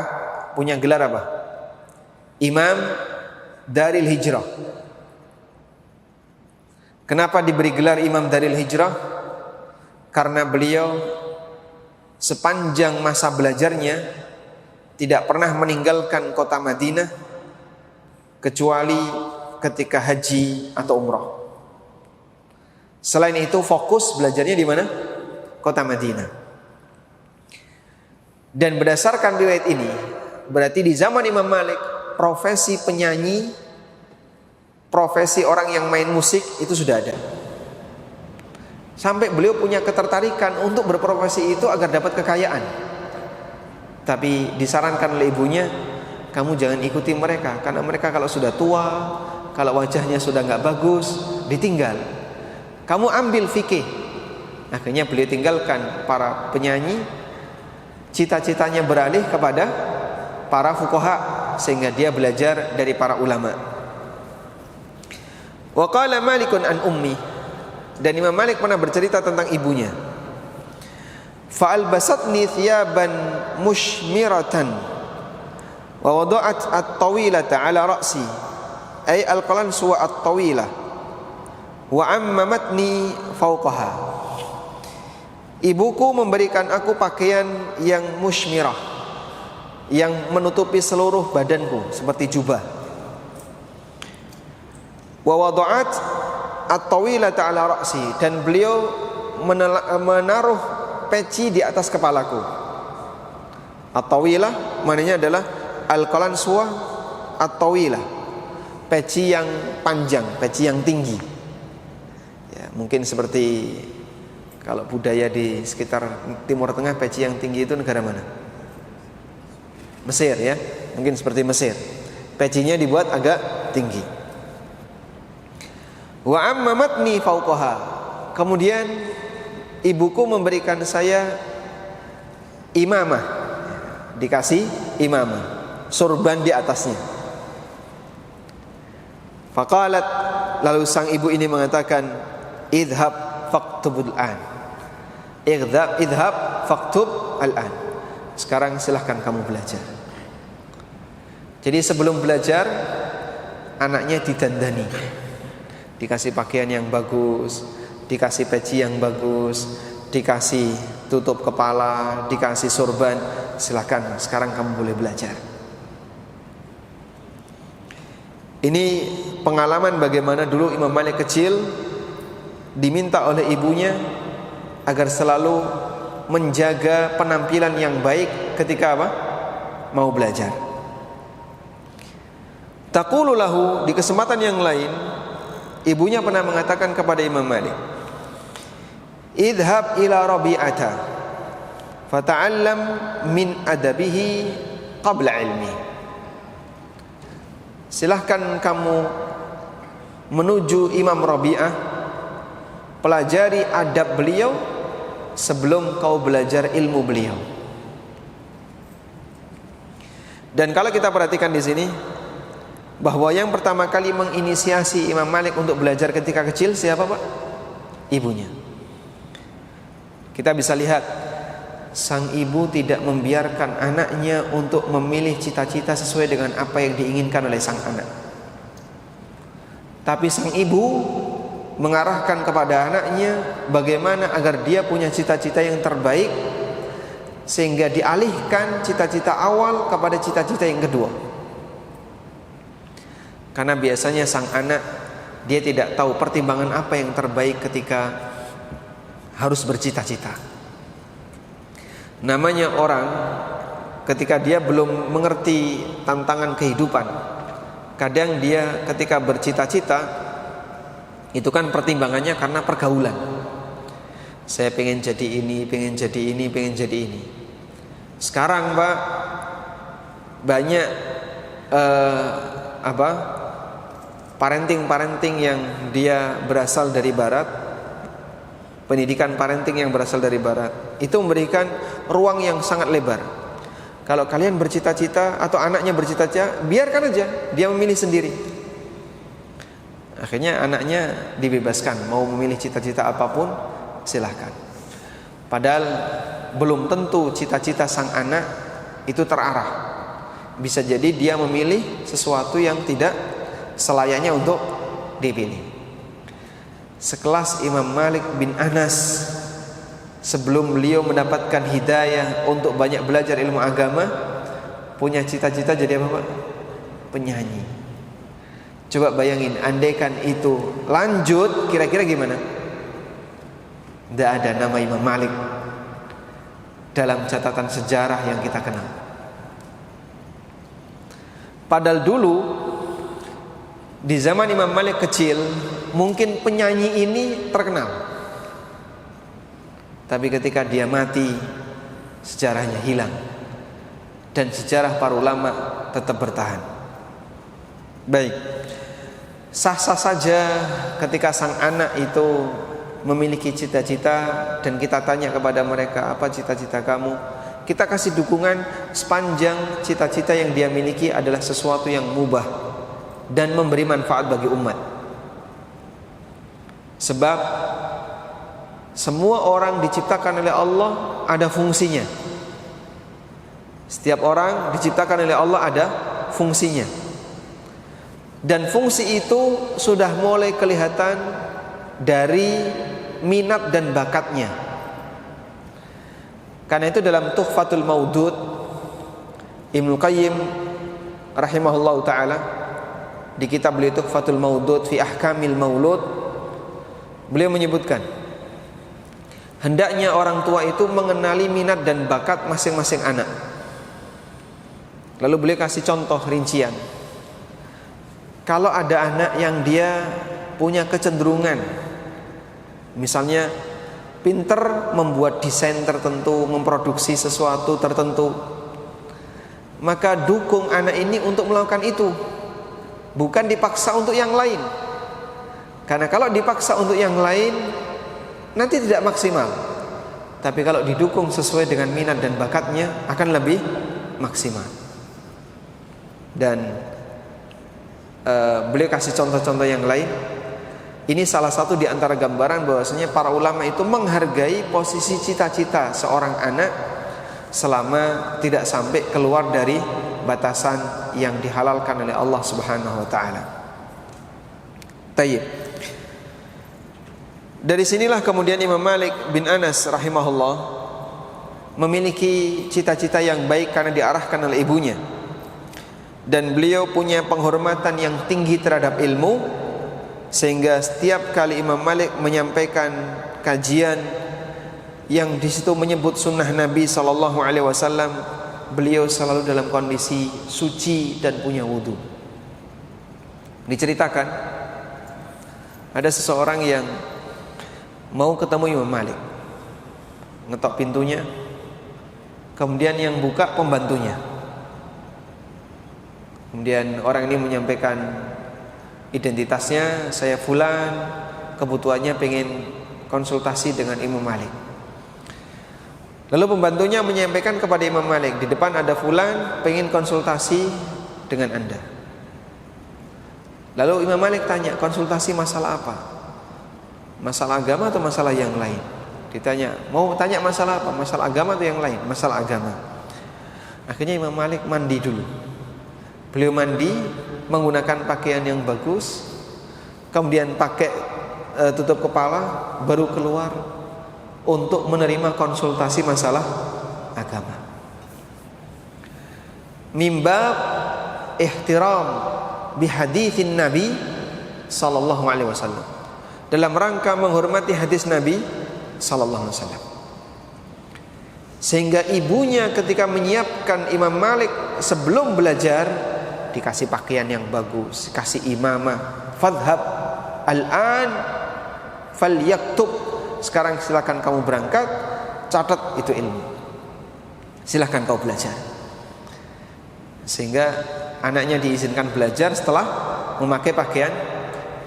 punya gelar apa? Imam Daril Hijrah. Kenapa diberi gelar Imam Daril Hijrah? Karena beliau sepanjang masa belajarnya tidak pernah meninggalkan kota Madinah kecuali ketika haji atau umrah. Selain itu fokus belajarnya di mana? Kota Madinah. Dan berdasarkan riwayat ini, berarti di zaman Imam Malik profesi penyanyi, profesi orang yang main musik itu sudah ada. Sampai beliau punya ketertarikan untuk berprofesi itu agar dapat kekayaan. Tapi disarankan oleh ibunya, kamu jangan ikuti mereka, karena mereka kalau sudah tua, kalau wajahnya sudah nggak bagus, ditinggal. Kamu ambil fikih. Akhirnya beliau tinggalkan para penyanyi, cita-citanya beralih kepada para fuqaha, sehingga dia belajar dari para ulama. Wa qala Malikun an ummi. Dan Imam Malik pernah bercerita tentang ibunya. Fa'albasatni thiyaban mushmiratan wa wada'at at-tawilata ala ra'si, ay al-qalansuwa at-tawilah, wa ammamatni fawqaha. Ibuku memberikan aku pakaian yang mushmirah, yang menutupi seluruh badanku seperti jubah. Wa wada'at at-tawilata ala ra'si, dan beliau menaruh peci di atas kepalaku. At-tawilah maknanya adalah al-qalansuwa at-tawilah, peci yang panjang, peci yang tinggi. Ya, mungkin seperti kalau budaya di sekitar Timur Tengah, peci yang tinggi itu negara mana? Mesir ya, mungkin seperti Mesir. Pecinya dibuat agak tinggi. Wa ammamatni fawqaha. Kemudian ibuku memberikan saya imamah, dikasih imamah, sorban di atasnya. Faqalat, lalu sang ibu ini mengatakan, idhab faktubul an. Idhab faktub al-an. Sekarang silahkan kamu belajar. Jadi sebelum belajar, anaknya didandani, dikasih pakaian yang bagus, dikasih peci yang bagus, dikasih tutup kepala, dikasih sorban. Silakan, sekarang kamu boleh belajar. Ini pengalaman bagaimana dulu Imam Malik kecil diminta oleh ibunya agar selalu menjaga penampilan yang baik ketika apa? Mau belajar. Taqulu lahu, di kesempatan yang lain ibunya pernah mengatakan kepada Imam Malik, idhab ila Rabi'ata fata'allam min adabihi qabla ilmi. Silahkan kamu menuju Imam Rabi'ah, pelajari adab beliau sebelum kau belajar ilmu beliau. Dan kalau kita perhatikan di sini, bahwa yang pertama kali menginisiasi Imam Malik untuk belajar ketika kecil siapa, Pak? Ibunya. Kita bisa lihat, sang ibu tidak membiarkan anaknya untuk memilih cita-cita sesuai dengan apa yang diinginkan oleh sang anak. Tapi sang ibu mengarahkan kepada anaknya bagaimana agar dia punya cita-cita yang terbaik sehingga dialihkan cita-cita awal kepada cita-cita yang kedua. Karena biasanya sang anak dia tidak tahu pertimbangan apa yang terbaik ketika harus bercita-cita. Namanya orang ketika dia belum mengerti tantangan kehidupan, kadang dia ketika bercita-cita itu kan pertimbangannya karena pergaulan. Saya pengen jadi ini, pengen jadi ini, pengen jadi ini. Sekarang Pak, banyak parenting yang dia berasal dari barat, pendidikan parenting yang berasal dari barat, itu memberikan ruang yang sangat lebar. Kalau kalian bercita-cita atau anaknya bercita-cita, biarkan aja dia memilih sendiri. Akhirnya anaknya dibebaskan, mau memilih cita-cita apapun silahkan. Padahal belum tentu cita-cita sang anak itu terarah. Bisa jadi dia memilih sesuatu yang tidak selayaknya untuk dipilih. Sekelas Imam Malik bin Anas, sebelum beliau mendapatkan hidayah untuk banyak belajar ilmu agama, punya cita-cita jadi apa Pak? Penyanyi. Coba bayangin, andaikan itu lanjut, kira-kira gimana? Tidak ada nama Imam Malik dalam catatan sejarah yang kita kenal. Padahal dulu di zaman Imam Malik kecil, mungkin penyanyi ini terkenal. Tapi ketika dia mati, sejarahnya hilang. Dan sejarah para ulama tetap bertahan. Baik, sah-sah saja ketika sang anak itu memiliki cita-cita dan kita tanya kepada mereka, apa cita-cita kamu? Kita kasih dukungan sepanjang cita-cita yang dia miliki adalah sesuatu yang mubah dan memberi manfaat bagi umat. Sebab semua orang diciptakan oleh Allah ada fungsinya. Setiap orang diciptakan oleh Allah ada fungsinya. Dan fungsi itu sudah mulai kelihatan dari minat dan bakatnya. Karena itu dalam Tuhfatul Maudud, Ibnu Qayyim rahimahullahu ta'ala, di kitab beliau Tuhfatul Maudud fi Ahkamil Maulud, beliau menyebutkan hendaknya orang tua itu mengenali minat dan bakat masing-masing anak. Lalu beliau kasih contoh rincian. Kalau ada anak yang dia punya kecenderungan, misalnya pinter membuat desain tertentu, memproduksi sesuatu tertentu, maka dukung anak ini untuk melakukan itu, bukan dipaksa untuk yang lain. Karena kalau dipaksa untuk yang lain nanti tidak maksimal. Tapi kalau didukung sesuai dengan minat dan bakatnya akan lebih maksimal. Dan beliau kasih contoh-contoh yang lain. Ini salah satu di antara gambaran bahwasanya para ulama itu menghargai posisi cita-cita seorang anak selama tidak sampai keluar dari batasan yang dihalalkan oleh Allah Subhanahu wa taala. Tayyib. Dari sinilah kemudian Imam Malik bin Anas rahimahullah memiliki cita-cita yang baik karena diarahkan oleh ibunya. Dan beliau punya penghormatan yang tinggi terhadap ilmu, sehingga setiap kali Imam Malik menyampaikan kajian yang di situ menyebut sunnah Nabi SAW, beliau selalu dalam kondisi suci dan punya wudu. Diceritakan ada seseorang yang mau ketemu Imam Malik, ngetok pintunya, kemudian yang buka pembantunya. Kemudian orang ini menyampaikan identitasnya, saya fulan, kebutuhannya pengen konsultasi dengan Imam Malik. Lalu pembantunya menyampaikan kepada Imam Malik, di depan ada fulan pengen konsultasi dengan Anda. Lalu Imam Malik tanya, konsultasi masalah apa? Masalah agama atau masalah yang lain? Ditanya, mau tanya masalah apa? Masalah agama atau yang lain? Masalah agama. Akhirnya Imam Malik mandi dulu. Beliau mandi menggunakan pakaian yang bagus, kemudian pakai tutup kepala, baru keluar untuk menerima konsultasi masalah agama. Mimbab ihtiram bihaditsin Nabi sallallahu alaihi wasallam, dalam rangka menghormati hadis Nabi sallallahu alaihi wasallam. Sehingga ibunya ketika menyiapkan Imam Malik sebelum belajar dikasih pakaian yang bagus, kasih imamah, fadhhab al-an falyaktub, sekarang silakan kamu berangkat, catat itu ilmu, silakan kau belajar. Sehingga anaknya diizinkan belajar setelah memakai pakaian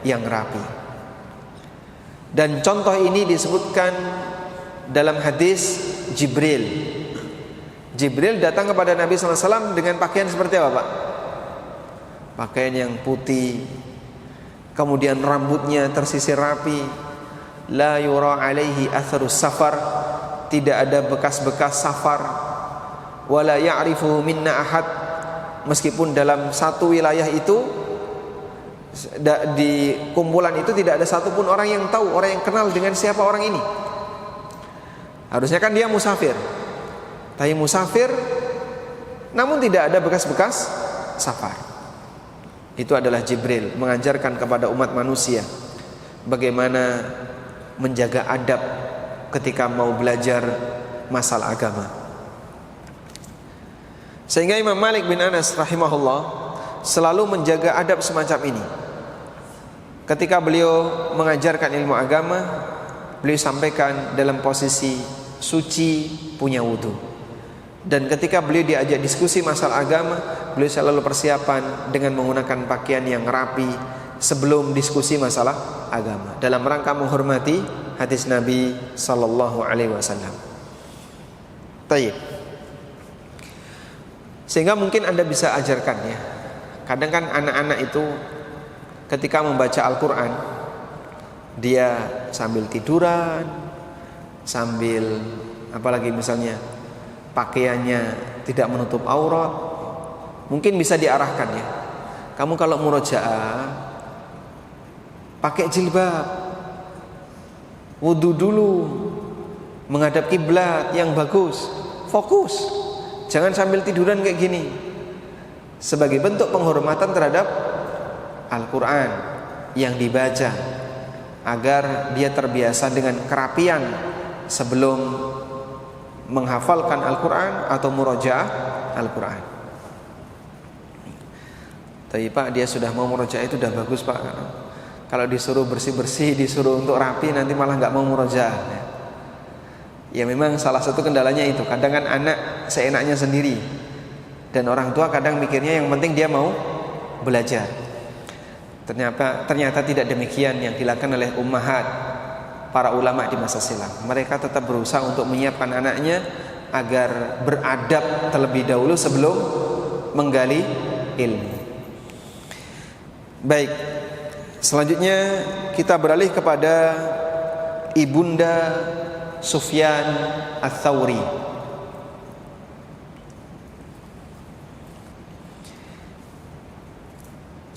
yang rapi. Dan contoh ini disebutkan dalam hadis Jibril. Jibril datang kepada Nabi SAW dengan pakaian seperti apa, Pak? Pakaian yang putih, kemudian rambutnya tersisir rapi, la yura alaihi atharus safar, tidak ada bekas-bekas safar, wala ya'rifu minna ahad, meskipun dalam satu wilayah itu, di kumpulan itu tidak ada satupun orang yang tahu, orang yang kenal dengan siapa orang ini. Harusnya kan dia musafir, tapi musafir namun tidak ada bekas-bekas safar. Itu adalah Jibril mengajarkan kepada umat manusia bagaimana menjaga adab ketika mau belajar masalah agama. Sehingga Imam Malik bin Anas rahimahullah selalu menjaga adab semacam ini. Ketika beliau mengajarkan ilmu agama, beliau sampaikan dalam posisi suci, punya wudu. Dan ketika beliau diajak diskusi masalah agama, beliau selalu persiapan dengan menggunakan pakaian yang rapi sebelum diskusi masalah agama, dalam rangka menghormati hadis Nabi sallallahu alaihi wasallam. Tayyib. Sehingga mungkin Anda bisa ajarkan ya. Kadang kan anak-anak itu ketika membaca Al-Quran, dia sambil tiduran, sambil apalagi misalnya pakaiannya tidak menutup aurat, mungkin bisa diarahkan ya. Kamu kalau murojaah pakai jilbab, wudu dulu, menghadap kiblat yang bagus, fokus, jangan sambil tiduran kayak gini. Sebagai bentuk penghormatan terhadap Al-Quran yang dibaca, agar dia terbiasa dengan kerapian sebelum menghafalkan Al-Quran atau murojaah Al-Quran. Tapi Pak, dia sudah mau murojaah itu udah bagus Pak. Kalau disuruh bersih-bersih, disuruh untuk rapi, nanti malah gak mau murojaah. Ya memang salah satu kendalanya itu. Kadang kan anak seenaknya sendiri, dan orang tua kadang mikirnya yang penting dia mau belajar. Ternyata tidak demikian yang dilakukan oleh ummahat, para ulama di masa silam. Mereka tetap berusaha untuk menyiapkan anaknya agar beradab terlebih dahulu sebelum menggali ilmu. Baik, selanjutnya kita beralih kepada Ibunda Sufyan Ats-Tsauri.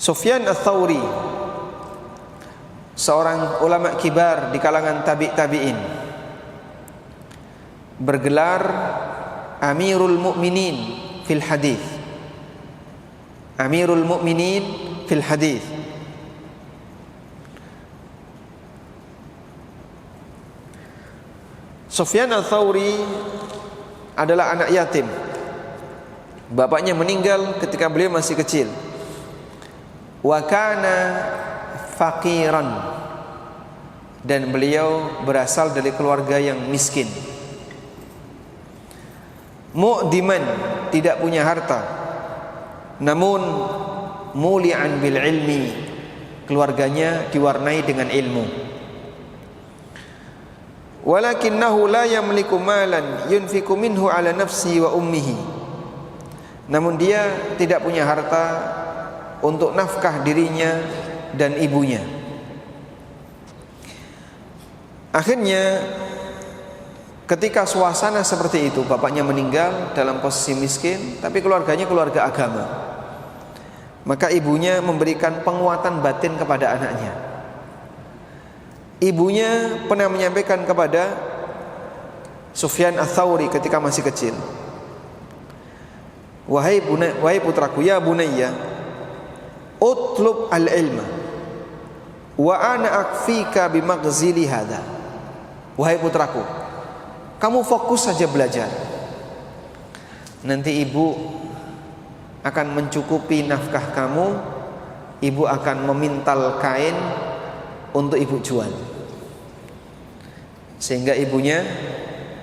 Sufyan Ats-Tsauri, seorang ulama kibar di kalangan tabi'in, bergelar Amirul Mukminin fil Hadis. Amirul Mukminin fil Hadis. Sufyan Ats-Tsauri adalah anak yatim. Bapaknya meninggal ketika beliau masih kecil. Wa kana faqiran, dan beliau berasal dari keluarga yang miskin. Mu'diman, tidak punya harta, namun muli'an bil ilmi, keluarganya diwarnai dengan ilmu. Walakinnahu la yamliku malan yunfiku minhu ala nafsi wa ummihi, namun dia tidak punya harta untuk nafkah dirinya dan ibunya. Akhirnya ketika suasana seperti itu, bapaknya meninggal dalam posisi miskin, tapi keluarganya keluarga agama, maka ibunya memberikan penguatan batin kepada anaknya. Ibunya pernah menyampaikan kepada Sufyan Ats-Tsauri ketika masih kecil. Wahai putraku, ya bunayya, utlub al-ilma wa ana akfika bimaghzili hadha. Wahai putraku, kamu fokus saja belajar. Nanti ibu akan mencukupi nafkah kamu. Ibu akan memintal kain untuk ibu jual, sehingga ibunya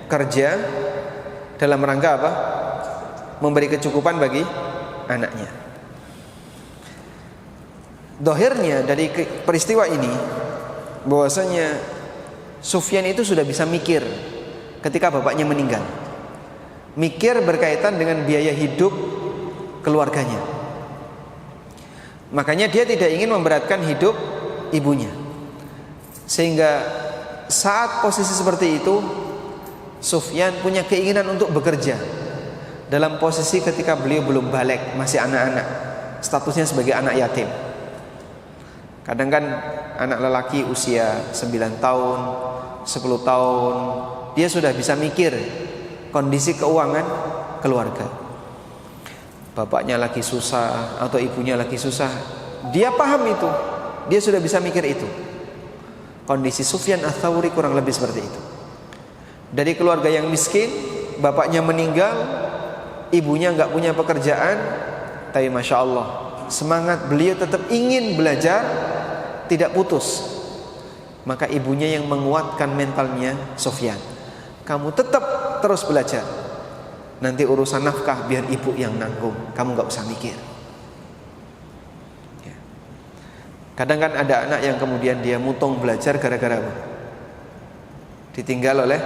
kerja dalam rangka apa? Memberi kecukupan bagi anaknya. Dohirnya dari peristiwa ini bahwasanya Sufyan itu sudah bisa mikir ketika bapaknya meninggal. Mikir berkaitan dengan biaya hidup keluarganya. Makanya dia tidak ingin memberatkan hidup ibunya. Sehingga saat posisi seperti itu, Sufyan punya keinginan untuk bekerja. Dalam posisi ketika beliau belum balik, masih anak-anak, statusnya sebagai anak yatim. Kadang kan anak lelaki usia 9 tahun, 10 tahun, dia sudah bisa mikir kondisi keuangan keluarga. Bapaknya lagi susah atau ibunya lagi susah, dia paham itu. Dia sudah bisa mikir itu. Kondisi Sufyan Ats-Tsauri kurang lebih seperti itu. Dari keluarga yang miskin, bapaknya meninggal, ibunya nggak punya pekerjaan, tapi masya Allah, semangat beliau tetap ingin belajar, tidak putus. Maka ibunya yang menguatkan mentalnya Sufyan. Kamu tetap terus belajar. Nanti urusan nafkah biar ibu yang nanggung, kamu gak usah mikir. Ya. Kadang kan ada anak yang kemudian dia mutong belajar gara-gara apa? Ditinggal oleh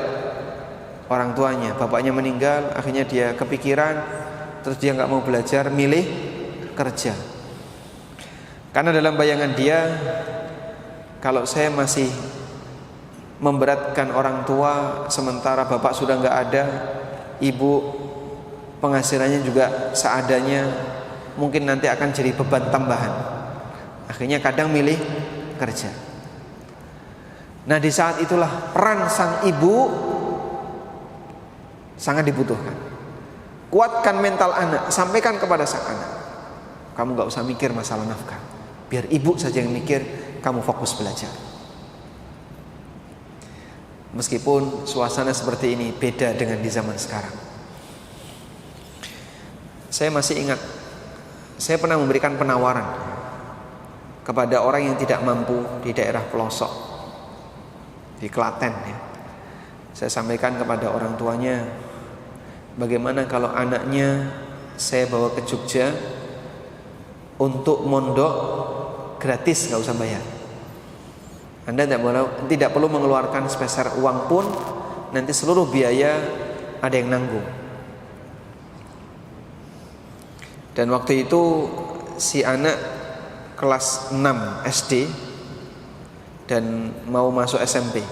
orang tuanya, bapaknya meninggal, akhirnya dia kepikiran, terus dia gak mau belajar, milih kerja. Karena dalam bayangan dia, kalau saya masih memberatkan orang tua sementara bapak sudah gak ada, ibu penghasilannya juga seadanya, mungkin nanti akan jadi beban tambahan. Akhirnya kadang milih kerja. Nah, di saat itulah peran sang ibu sangat dibutuhkan. Kuatkan mental anak, sampaikan kepada sang anak, kamu gak usah mikir masalah nafkah, biar ibu saja yang mikir, kamu fokus belajar. Meskipun suasana seperti ini beda dengan di zaman sekarang. Saya masih ingat, saya pernah memberikan penawaran kepada orang yang tidak mampu di daerah pelosok di Klaten ya. Saya sampaikan kepada orang tuanya, bagaimana kalau anaknya saya bawa ke Jogja untuk mondok gratis, gak usah bayar. Anda tidak perlu mengeluarkan sepeser uang pun, nanti seluruh biaya ada yang nanggung. Dan waktu itu si anak kelas 6 SD dan mau masuk SMP.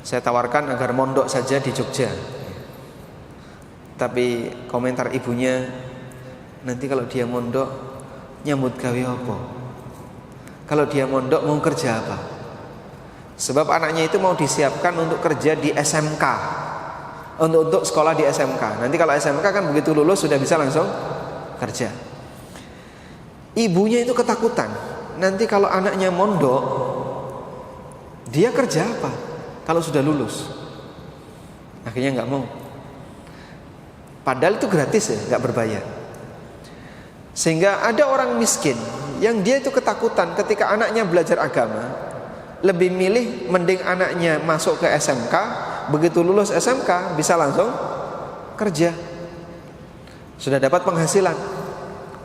Saya tawarkan agar mondok saja di Jogja. Tapi komentar ibunya, nanti kalau dia mondok nyambut gawe apa? Kalau dia mondok mau kerja apa? Sebab anaknya itu mau disiapkan untuk kerja di SMK, untuk sekolah di SMK. Nanti kalau SMK kan begitu lulus sudah bisa langsung kerja. Ibunya itu ketakutan, nanti kalau anaknya mondok, dia kerja apa kalau sudah lulus? Akhirnya nggak mau. Padahal itu gratis ya, nggak berbayar. Sehingga ada orang miskin yang dia itu ketakutan ketika anaknya belajar agama, lebih milih mending anaknya masuk ke SMK, begitu lulus SMK bisa langsung kerja, sudah dapat penghasilan,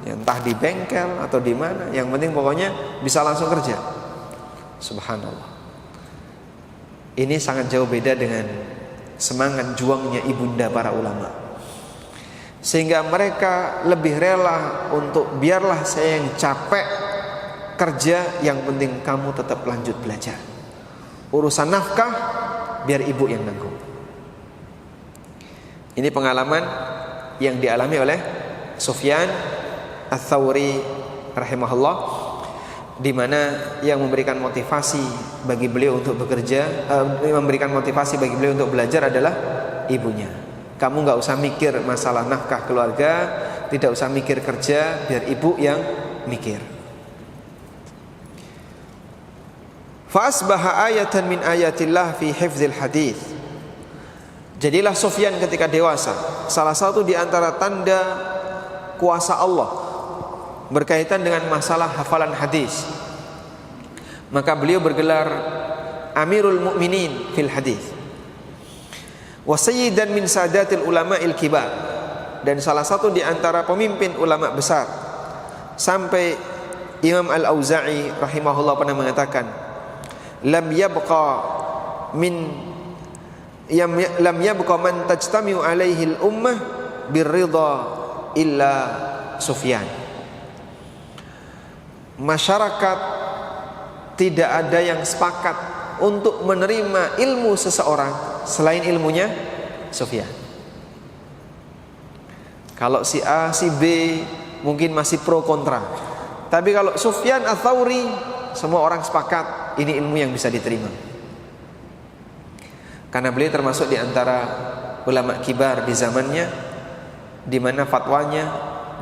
ya, entah di bengkel atau di mana, yang penting pokoknya bisa langsung kerja. Subhanallah. Ini sangat jauh beda dengan semangat juangnya ibunda para ulama. Sehingga mereka lebih rela untuk biarlah saya yang capek kerja, yang penting kamu tetap lanjut belajar. Urusan nafkah biar ibu yang nanggung. Ini pengalaman yang dialami oleh Sufyan Ats-Tsauri rahimahullah, di mana yang memberikan motivasi bagi beliau untuk bekerja, memberikan motivasi bagi beliau untuk belajar adalah ibunya. Kamu nggak usah mikir masalah nafkah keluarga, tidak usah mikir kerja, biar ibu yang mikir. Fa asbaha ayatan min ayatillah fi hifdzil hadits. Jadilah Sufyan ketika dewasa salah satu di antara tanda kuasa Allah berkaitan dengan masalah hafalan hadis. Maka beliau bergelar Amirul Mukminin fil hadis wa sayyidan min sadatil ulama'il kibar, dan salah satu di antara pemimpin ulama besar. Sampai Imam Al-Auza'i rahimahullah pernah mengatakan, lam yabqa man tajtami'u alaihi al-ummah birridha illa Sufyan. Masyarakat tidak ada yang sepakat untuk menerima ilmu seseorang selain ilmunya Sufyan. Kalau si A, si B mungkin masih pro kontra, tapi kalau Sufyan Ats-Tsauri semua orang sepakat ini ilmu yang bisa diterima. Karena beliau termasuk di antara ulama kibar di zamannya, di mana fatwanya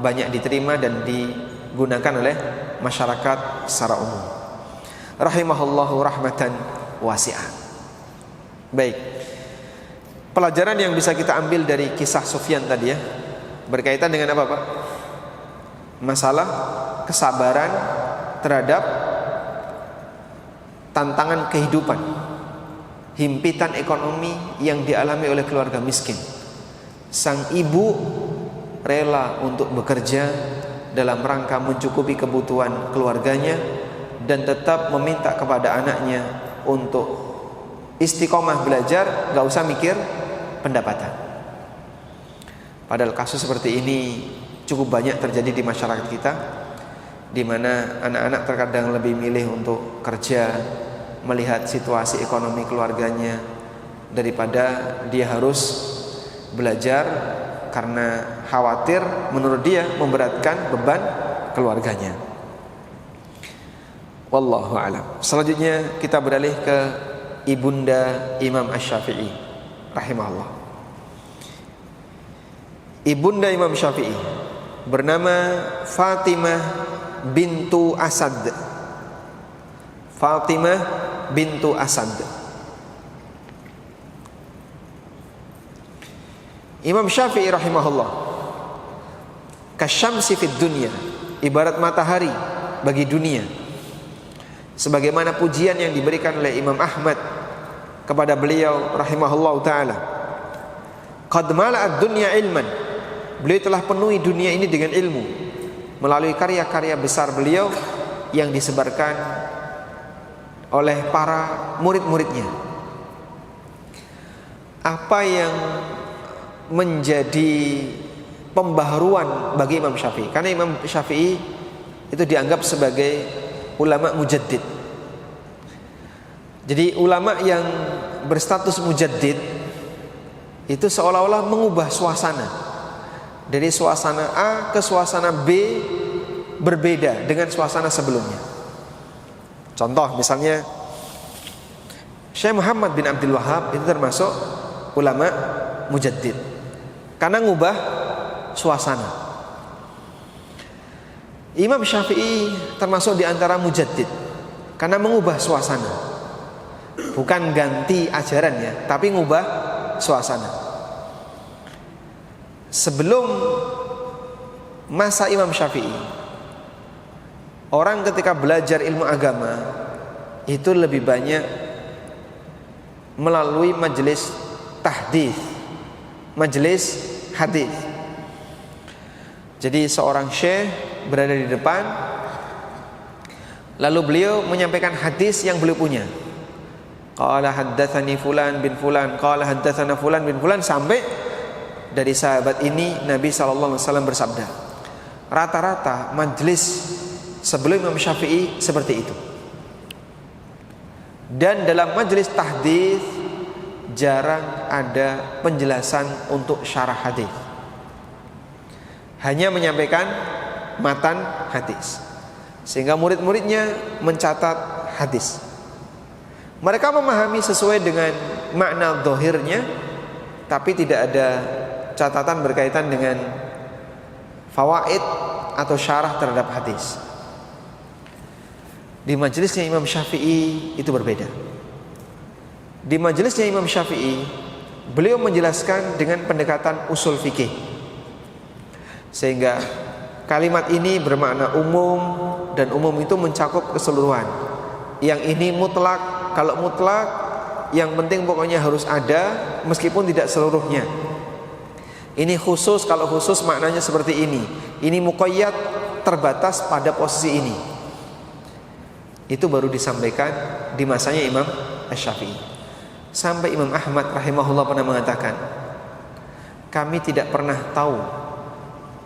banyak diterima dan digunakan oleh masyarakat secara umum. Rahimahullahu rahmatan wasi'ah. Baik, pelajaran yang bisa kita ambil dari kisah Sufyan tadi ya, berkaitan dengan apa Pak? Masalah kesabaran terhadap tantangan kehidupan, himpitan ekonomi yang dialami oleh keluarga miskin. Sang ibu rela untuk bekerja dalam rangka mencukupi kebutuhan keluarganya dan tetap meminta kepada anaknya untuk istiqomah belajar, gak usah mikir pendapatan. Padahal kasus seperti ini cukup banyak terjadi di masyarakat kita, di mana anak-anak terkadang lebih milih untuk kerja, melihat situasi ekonomi keluarganya, daripada dia harus belajar karena khawatir menurut dia memberatkan beban keluarganya. Wallahu a'lam. Selanjutnya kita beralih ke ibunda Imam Asy-Syafi'i rahimahullah. Ibunda Imam Syafi'i bernama Fatimah bintu Asad. Fatimah bintu Asad. Imam Syafi'i rahimahullah kasyamsi fid dunya, ibarat matahari bagi dunia. Sebagaimana pujian yang diberikan oleh Imam Ahmad kepada beliau rahimahullah ta'ala, qad mala'ad dunya ilman, beliau telah penuhi dunia ini dengan ilmu melalui karya-karya besar beliau yang disebarkan oleh para murid-muridnya. Apa yang menjadi pembaharuan bagi Imam Syafi'i? Karena Imam Syafi'i itu dianggap sebagai ulama mujaddid. Jadi ulama yang berstatus mujaddid itu seolah-olah mengubah suasana. Dari suasana A ke suasana B berbeda dengan suasana sebelumnya. Contoh misalnya Syekh Muhammad bin Abdul Wahhab itu termasuk ulama mujaddid karena ngubah suasana. Imam Syafi'i termasuk di antara mujaddid karena mengubah suasana. Bukan ganti ajaran ya, tapi ngubah suasana. Sebelum masa Imam Syafi'i, orang ketika belajar ilmu agama itu lebih banyak melalui majelis tahdits, majelis hadis. Jadi seorang syekh berada di depan, lalu beliau menyampaikan hadis yang beliau punya. Qala haddatsani fulan bin fulan, qala haddatsana fulan bin fulan, sampai dari sahabat ini Nabi sallallahu alaihi wasallam bersabda. Rata-rata majelis sebelum Imam Syafi'i seperti itu. Dan dalam majelis tahdits jarang ada penjelasan untuk syarah hadis. Hanya menyampaikan matan hadis, sehingga murid-muridnya mencatat hadis. Mereka memahami sesuai dengan makna zahirnya, tapi tidak ada catatan berkaitan dengan fawaid atau syarah terhadap hadis. Di majelisnya Imam Syafi'i itu berbeda. Di majelisnya Imam Syafi'i, beliau menjelaskan dengan pendekatan usul fikih, sehingga kalimat ini bermakna umum, dan umum itu mencakup keseluruhan. Yang ini mutlak, kalau mutlak yang penting pokoknya harus ada meskipun tidak seluruhnya. Ini khusus, kalau khusus maknanya seperti ini. Ini muqayyad, terbatas pada posisi ini. Itu baru disampaikan di masanya Imam Asy-Syafi'i. Sampai Imam Ahmad rahimahullah pernah mengatakan, kami tidak pernah tahu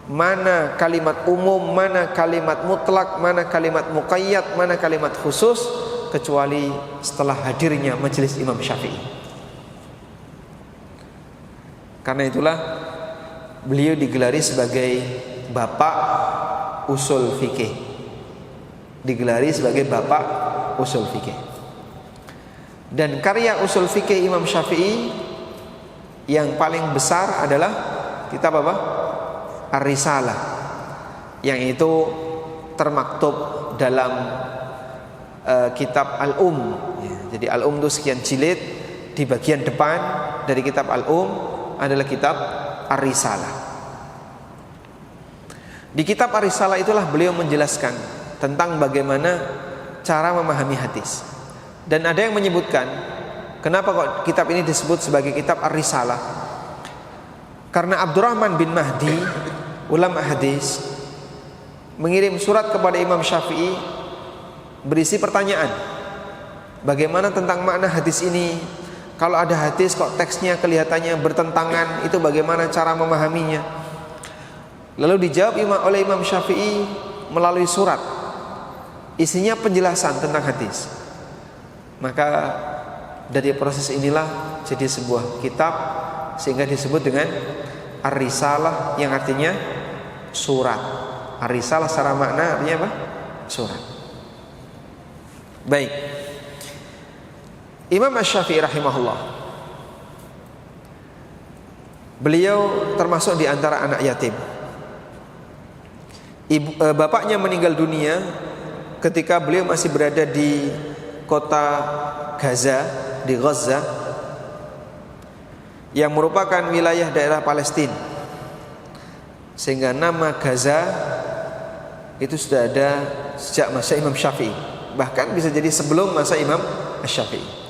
mana kalimat umum, mana kalimat mutlak, mana kalimat muqayyad, mana kalimat khusus, kecuali setelah hadirnya majelis Imam Syafi'i. Karena itulah beliau digelari sebagai bapak usul fikih. Digelari sebagai bapak usul fikih. Dan karya usul fikih Imam Syafi'i yang paling besar adalah kitab apa? Ar-Risalah, yang itu termaktub dalam kitab Al-Um. Jadi Al-Um itu sekian jilid. Di bagian depan dari kitab Al-Um adalah kitab Ar-Risalah. Di kitab Ar-Risalah itulah beliau menjelaskan tentang bagaimana cara memahami hadis. Dan ada yang menyebutkan, kenapa kok kitab ini disebut sebagai kitab Ar-Risalah? Karena Abdurrahman bin Mahdi, ulama hadis, mengirim surat kepada Imam Syafi'i berisi pertanyaan, bagaimana tentang makna hadis ini? Kalau ada hadis kok teksnya kelihatannya bertentangan, itu bagaimana cara memahaminya? Lalu dijawab oleh Imam Syafi'i melalui surat. Isinya penjelasan tentang hadis. Maka dari proses inilah jadi sebuah kitab, sehingga disebut dengan Ar-Risalah, yang artinya surat. Ar-Risalah secara makna artinya apa? Surat. Baik. Imam Asy-Syafi'i rahimahullah, beliau termasuk di antara anak yatim. Bapaknya meninggal dunia ketika beliau masih berada di kota Gaza, di Gaza, yang merupakan wilayah daerah Palestina. Sehingga nama Gaza itu sudah ada sejak masa Imam Syafi'i, bahkan bisa jadi sebelum masa Imam Asy-Syafi'i.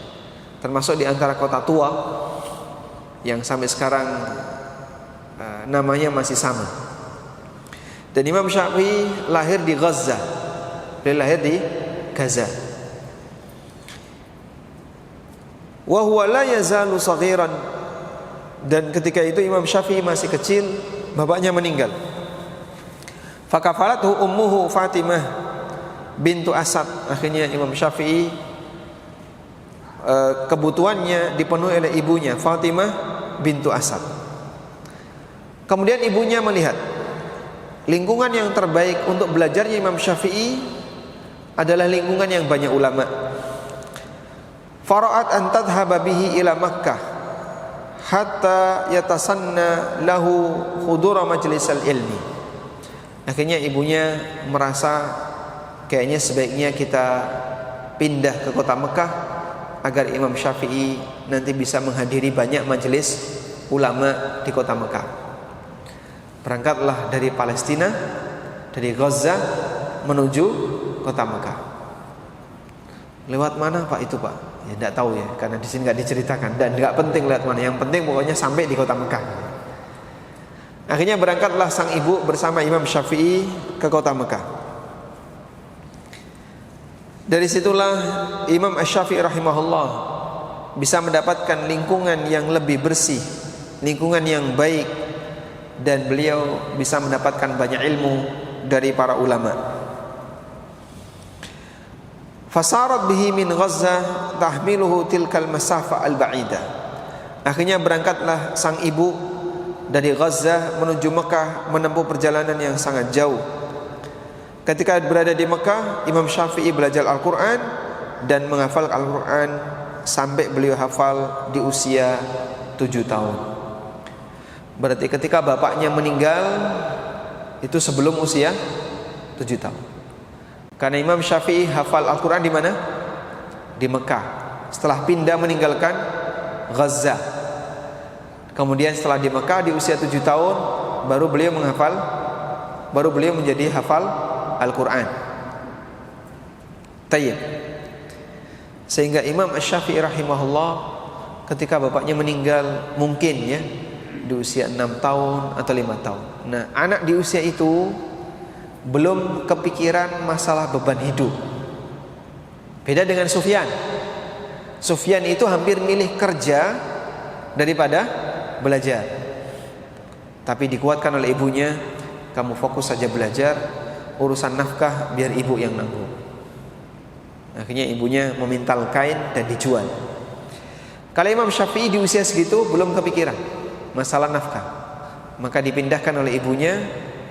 Termasuk di antara kota tua yang sampai sekarang namanya masih sama. Dan Imam Syafi'i lahir di Gaza. Beliau lahir di Gaza. Wa huwa la yazalu saghiran. Dan ketika itu Imam Syafi'i masih kecil, bapaknya meninggal. Fakafalathu ummuhu Fatimah bintu Asad. Akhirnya Imam Syafi'i kebutuhannya dipenuhi oleh ibunya, Fatimah bintu Asad. Kemudian ibunya melihat lingkungan yang terbaik untuk belajarnya Imam Syafi'i adalah lingkungan yang banyak ulama. Fara'at an tadhhaba bihi ila Makkah hatta yatasanna lahu hudura majlisal ilmi. Akhirnya ibunya merasa kayaknya sebaiknya kita pindah ke kota Mekah agar Imam Syafi'i nanti bisa menghadiri banyak majelis ulama di kota Mekah. Berangkatlah dari Palestina, dari Gaza menuju kota Mekah. Lewat mana Pak itu Pak? Ya tidak tahu ya, karena di sini nggak diceritakan dan nggak penting lewat mana. Yang penting pokoknya sampai di kota Mekah. Akhirnya berangkatlah sang ibu bersama Imam Syafi'i ke kota Mekah. Dari situlah Imam Asy-Syafi'i rahimahullah bisa mendapatkan lingkungan yang lebih bersih, lingkungan yang baik, dan beliau bisa mendapatkan banyak ilmu dari para ulama. Fasarat bihi min Gaza tahmiluhu tilkal masafa al-ba'idah. Akhirnya berangkatlah sang ibu dari Gaza menuju Mekah, menempuh perjalanan yang sangat jauh. Ketika berada di Mekah, Imam Syafi'i belajar Al-Quran dan menghafal Al-Quran sampai beliau hafal di usia 7 tahun. Berarti ketika bapaknya meninggal itu sebelum usia 7 tahun. Karena Imam Syafi'i hafal Al-Quran di mana? Di Mekah. Setelah pindah meninggalkan Gaza. Kemudian setelah di Mekah di usia 7 tahun baru beliau menjadi hafal Al-Quran. Tayyib. Sehingga Imam Syafi'i rahimahullah ketika bapaknya meninggal mungkin ya di usia 6 tahun atau 5 tahun. Nah, anak di usia itu belum kepikiran masalah beban hidup. Beda dengan Sufyan. Sufyan itu hampir milih kerja daripada belajar. Tapi dikuatkan oleh ibunya, kamu fokus saja belajar, urusan nafkah biar ibu yang nanggung. Akhirnya ibunya memintal kain dan dijual. Kalau Imam Syafi'i di usia segitu belum kepikiran masalah nafkah, maka dipindahkan oleh ibunya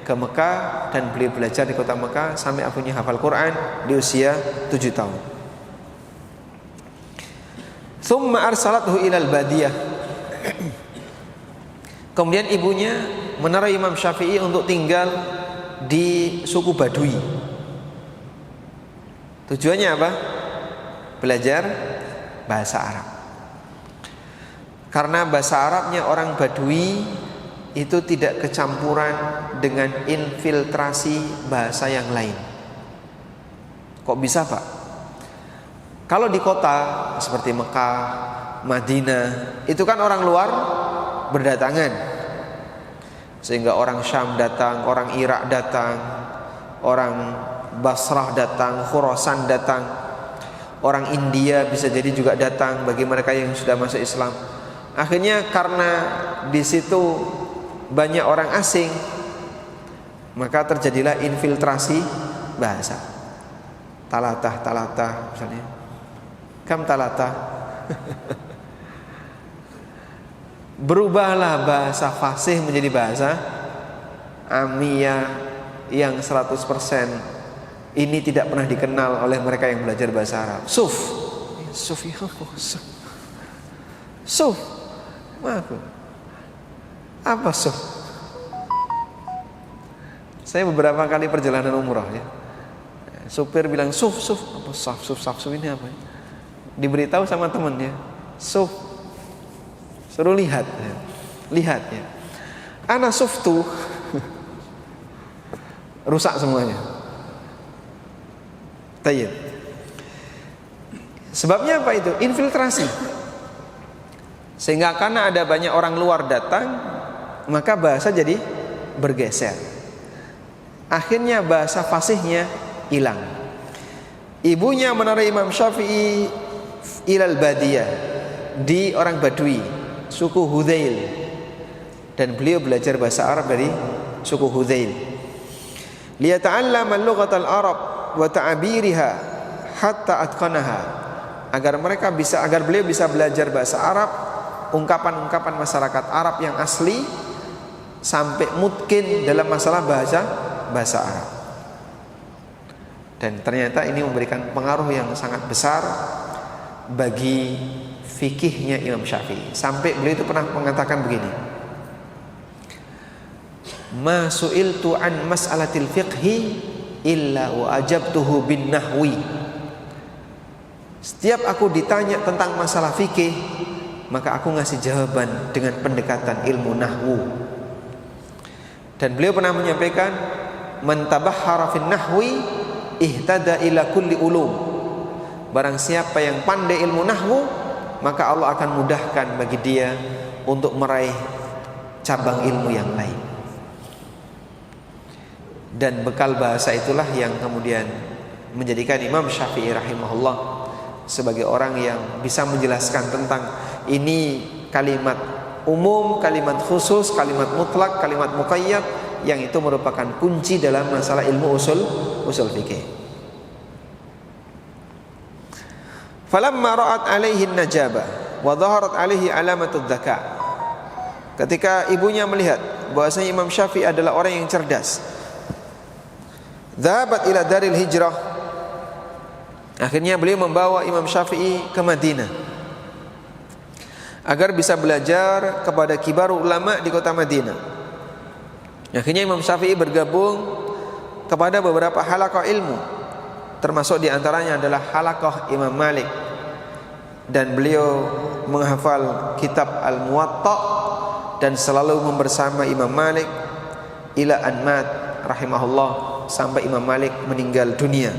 ke Mekah dan beliau belajar di kota Mekah sampai akhirnya hafal Quran di usia 7 tahun. Thumma arsalathu ilal badiyah. Kemudian ibunya menaruh Imam Syafi'i untuk tinggal di suku Badui. Tujuannya apa? Belajar bahasa Arab. Karena bahasa Arabnya orang Badui itu tidak kecampuran dengan infiltrasi bahasa yang lain. Kok bisa, Pak? Kalau di kota seperti Mekah, Madinah, itu kan orang luar berdatangan. Sehingga orang Syam datang, orang Irak datang, orang Basrah datang, Khurasan datang, orang India bisa jadi juga datang bagi mereka yang sudah masuk Islam. Akhirnya karena di situ banyak orang asing, maka terjadilah infiltrasi bahasa. Talatah misalnya. Kam talatah. Berubahlah bahasa fasih menjadi bahasa amiyah yang 100% ini tidak pernah dikenal oleh mereka yang belajar bahasa Arab. Suf. Maaf. Apa suf? Saya beberapa kali perjalanan umrah ya. Supir bilang suf. Apa suf ini apa? Diberitahu sama temannya. Suf. Suruh lihat ya. Ana suf tuh rusak semuanya. Tayyib. Sebabnya apa itu? Infiltrasi. Sehingga karena ada banyak orang luar datang, maka bahasa jadi bergeser. Akhirnya bahasa fasihnya hilang. Ibunya menaruh Imam Syafi'i ilal badiyah, di orang Badui, suku Hudzail, dan beliau belajar bahasa Arab dari suku Hudzail. Liyata'allama lughatal Arab wa ta'abiriha hatta atqanaha, agar beliau bisa belajar bahasa Arab, ungkapan-ungkapan masyarakat Arab yang asli, sampai mungkin dalam masalah bahasa Arab. Dan ternyata ini memberikan pengaruh yang sangat besar bagi fikihnya Imam Syafi'i. Sampai beliau itu pernah mengatakan begini, ma su'iltu an mas'alatil fiqhi illa wa ajabtuhu bin nahwi. Setiap aku ditanya tentang masalah fikih, maka aku ngasih jawaban dengan pendekatan ilmu nahwu. Dan beliau pernah menyampaikan, man tabahhara fin nahwi ihtada ila kulli ulum. Barang siapa yang pandai ilmu nahwu, maka Allah akan mudahkan bagi dia untuk meraih cabang ilmu yang lain. Dan bekal bahasa itulah yang kemudian menjadikan Imam Syafi'i rahimahullah sebagai orang yang bisa menjelaskan tentang ini kalimat umum, kalimat khusus, kalimat mutlak, kalimat muqayyad, yang itu merupakan kunci dalam masalah ilmu usul fikih. Falamma ra'at alaihi an-najaba wa dhaharat alaihi alamatud dzaka. Ketika ibunya melihat bahwasanya Imam Syafi'i adalah orang yang cerdas, dhahabat ila daril hijrah. Akhirnya beliau membawa Imam Syafi'i ke Madinah. agar bisa belajar kepada kibar ulama di kota Madinah. Akhirnya Imam Syafi'i bergabung kepada beberapa halaqah ilmu, termasuk diantaranya adalah halaqah Imam Malik, dan beliau menghafal kitab Al-Muwatta dan selalu membersama Imam Malik ila an mat rahimahullah, sampai Imam Malik meninggal dunia.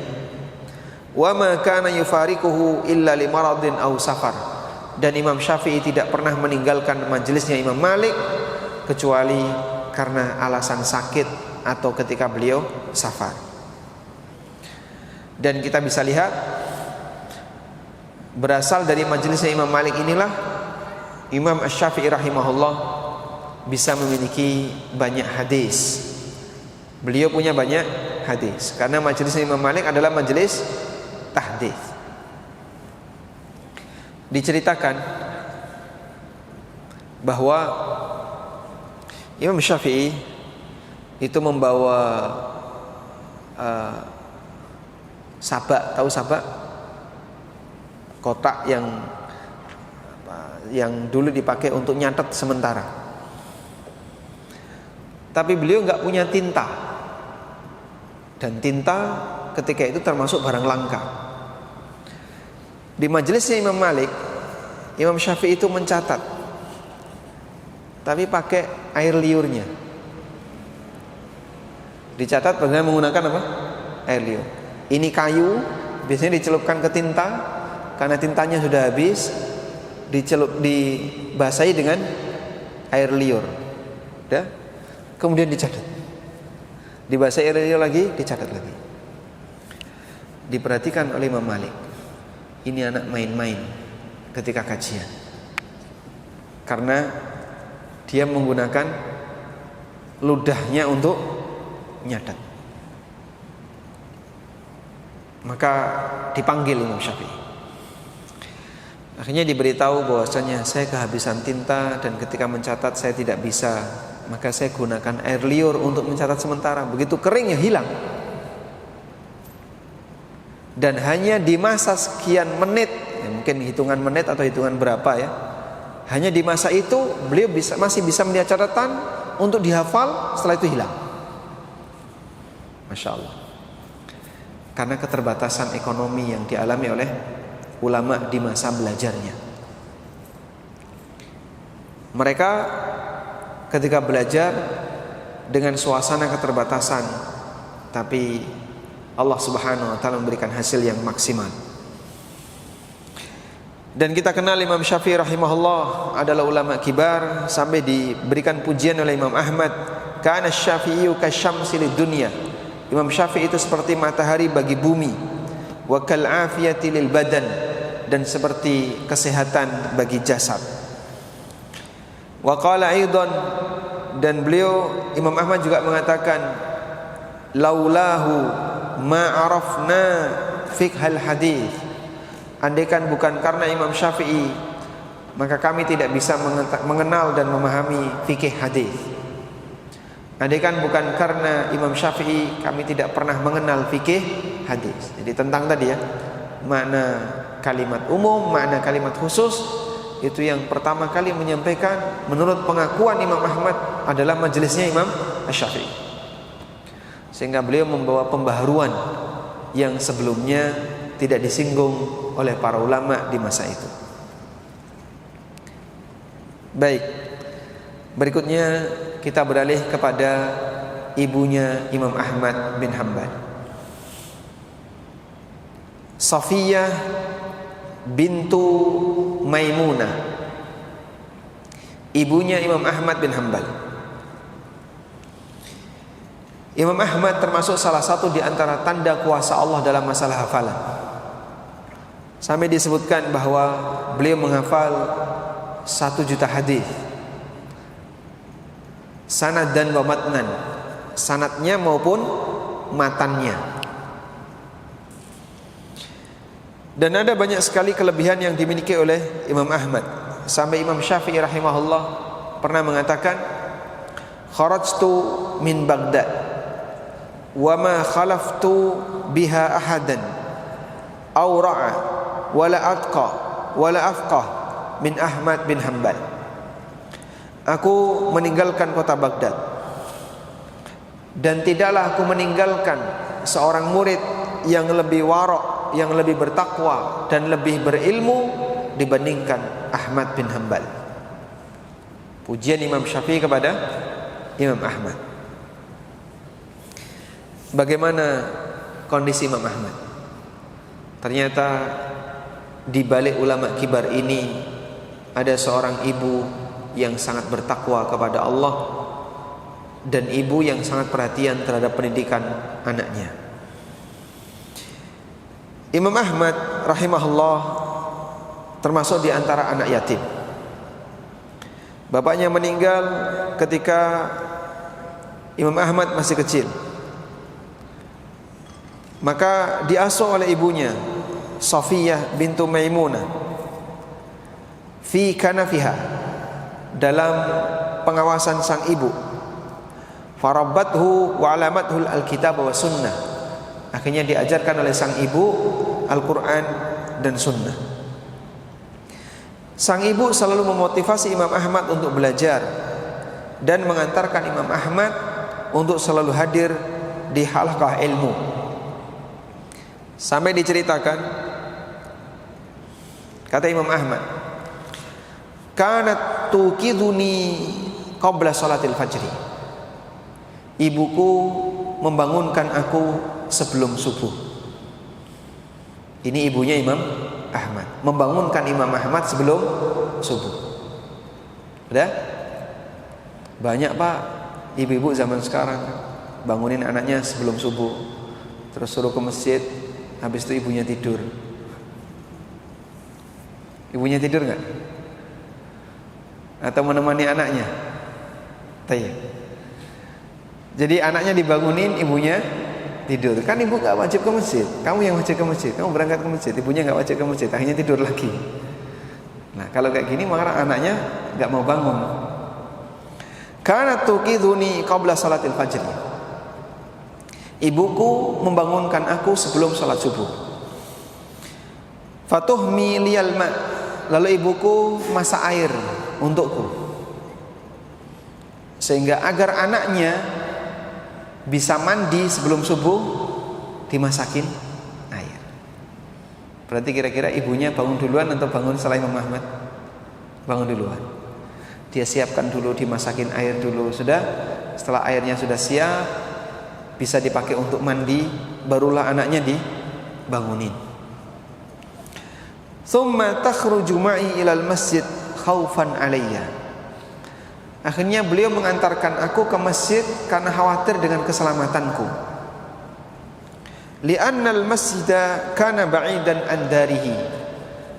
Wa ma kana yufariquhu illa li maradin aw safar, dan Imam Syafi'i tidak pernah meninggalkan majelisnya Imam Malik kecuali karena alasan sakit atau ketika beliau safar. Dan kita bisa lihat berasal dari majelisnya Imam Malik inilah Imam Asy-Syafi'i rahimahullah bisa memiliki banyak hadis. Beliau punya banyak hadis karena majelisnya Imam Malik adalah majelis tahdits. Diceritakan bahwa Imam Syafi'i itu membawa sabak, tahu sabak? Kotak yang dulu dipakai untuk nyatet sementara. Tapi beliau nggak punya tinta, dan tinta ketika itu termasuk barang langka. Di majelisnya Imam Malik, Imam Syafi'i itu mencatat, tapi pakai air liurnya. Dicatat dengan menggunakan apa? Air liur. Ini kayu, biasanya dicelupkan ke tinta, karena tintanya sudah habis, dibasahi dengan air liur. Udah? Kemudian dicatat, dibasahi air liur lagi, dicatat lagi. Diperhatikan oleh Imam Malik, ini anak main-main ketika kajian, karena dia menggunakan ludahnya untuk nyatet. Maka dipanggil Imam Syafi'i. Akhirnya diberitahu bahwasanya saya kehabisan tinta dan ketika mencatat saya tidak bisa, maka saya gunakan air liur untuk mencatat sementara. Begitu kering ya hilang. Dan hanya di masa sekian menit, ya mungkin hitungan menit atau hitungan berapa ya, hanya di masa itu beliau masih bisa melihat catatan untuk dihafal, setelah itu hilang. Masya Allah. Karena keterbatasan ekonomi yang dialami oleh ulama di masa belajarnya. Mereka ketika belajar dengan suasana keterbatasan, tapi Allah Subhanahu wa taala memberikan hasil yang maksimal. Dan kita kenal Imam Syafi'i rahimahullah adalah ulama kibar, sampai diberikan pujian oleh Imam Ahmad, kana Syafi'iyyu kasyamsi lidunya. Imam Syafi'i itu seperti matahari bagi bumi, wa kal afiyati lil badan, dan seperti kesehatan bagi jasad. Wa qala aidan, dan beliau Imam Ahmad juga mengatakan, laulahu ma arafna fiqhal hadis. Andaikan bukan karena Imam Syafi'i, maka kami tidak bisa mengenal dan memahami fikih hadis. Andaikan bukan karena Imam Syafi'i, kami tidak pernah mengenal fikih hadis. Jadi tentang tadi ya, makna kalimat umum, makna kalimat khusus, itu yang pertama kali menyampaikan menurut pengakuan Imam Ahmad adalah majelisnya Imam Asy-Syafi'i. Sehingga beliau membawa pembaharuan yang sebelumnya tidak disinggung oleh para ulama di masa itu. Baik, berikutnya kita beralih kepada ibunya Imam Ahmad bin Hanbal, Safiyah bintu Maimunah, ibunya Imam Ahmad bin Hanbal. Imam Ahmad termasuk salah satu di antara tanda kuasa Allah dalam masalah hafalan. Sampai disebutkan bahwa beliau menghafal 1 juta hadis, sanad dan wa matnan, sanadnya maupun matannya. Dan ada banyak sekali kelebihan yang dimiliki oleh Imam Ahmad. Sampai Imam Syafi'i rahimahullah pernah mengatakan, kharajtu min Baghdad wa ma khalaftu biha ahadan awra'a wala atqa wala afqah min Ahmad bin Hanbal. Aku meninggalkan kota Baghdad, dan tidaklah aku meninggalkan seorang murid yang lebih warok, yang lebih bertakwa dan lebih berilmu dibandingkan Ahmad bin Hanbal. Pujian Imam Syafi'i kepada Imam Ahmad. Bagaimana kondisi Imam Ahmad? Ternyata di balik ulama kibar ini ada seorang ibu yang sangat bertakwa kepada Allah dan ibu yang sangat perhatian terhadap pendidikan anaknya. Imam Ahmad rahimahullah termasuk di antara anak yatim. Bapaknya meninggal ketika Imam Ahmad masih kecil. Maka diasuh oleh ibunya, Safiyah bintu Maimunah, fi kanafiha, dalam pengawasan sang ibu. Farabbathu wa alamathu alkitab wa sunnah. Akhirnya diajarkan oleh sang ibu Al-Quran dan sunnah. Sang ibu selalu memotivasi Imam Ahmad untuk belajar dan mengantarkan Imam Ahmad untuk selalu hadir di halaqah ilmu. Sampai diceritakan, kata Imam Ahmad, kanat tuqiduni qabla salatil fajri. Ibuku membangunkan aku sebelum subuh. Ini ibunya Imam Ahmad, membangunkan Imam Ahmad sebelum subuh. Udah? Banyak pak ibu-ibu zaman sekarang bangunin anaknya sebelum subuh, terus suruh ke masjid, habis itu ibunya tidur. Ibunya tidur nggak? Atau menemani anaknya? Tanya. Jadi anaknya dibangunin, ibunya tidur. Kan ibu nggak wajib ke masjid, kamu yang wajib ke masjid. Kamu berangkat ke masjid, ibunya nggak wajib ke masjid, akhirnya tidur lagi. Nah kalau kayak gini maka anaknya nggak mau bangun. Karena tuqiduni qabla salatil fajr. Ibuku membangunkan aku sebelum salat subuh. Fatuhmi liyal ma, lalu ibuku masak air untukku, sehingga agar anaknya bisa mandi sebelum subuh dimasakin air. Berarti kira-kira ibunya bangun duluan atau bangun setelah Imam Ahmad? Bangun duluan. Dia siapkan dulu, dimasakin air dulu. Sudah, setelah airnya sudah siap, bisa dipakai untuk mandi, barulah anaknya dibangunin. Tsumma takhruju ma'i ilal masjid khaufan alayya. Akhirnya beliau mengantarkan aku ke masjid karena khawatir dengan keselamatanku. Li'annal masjida kana ba'idan an darihi.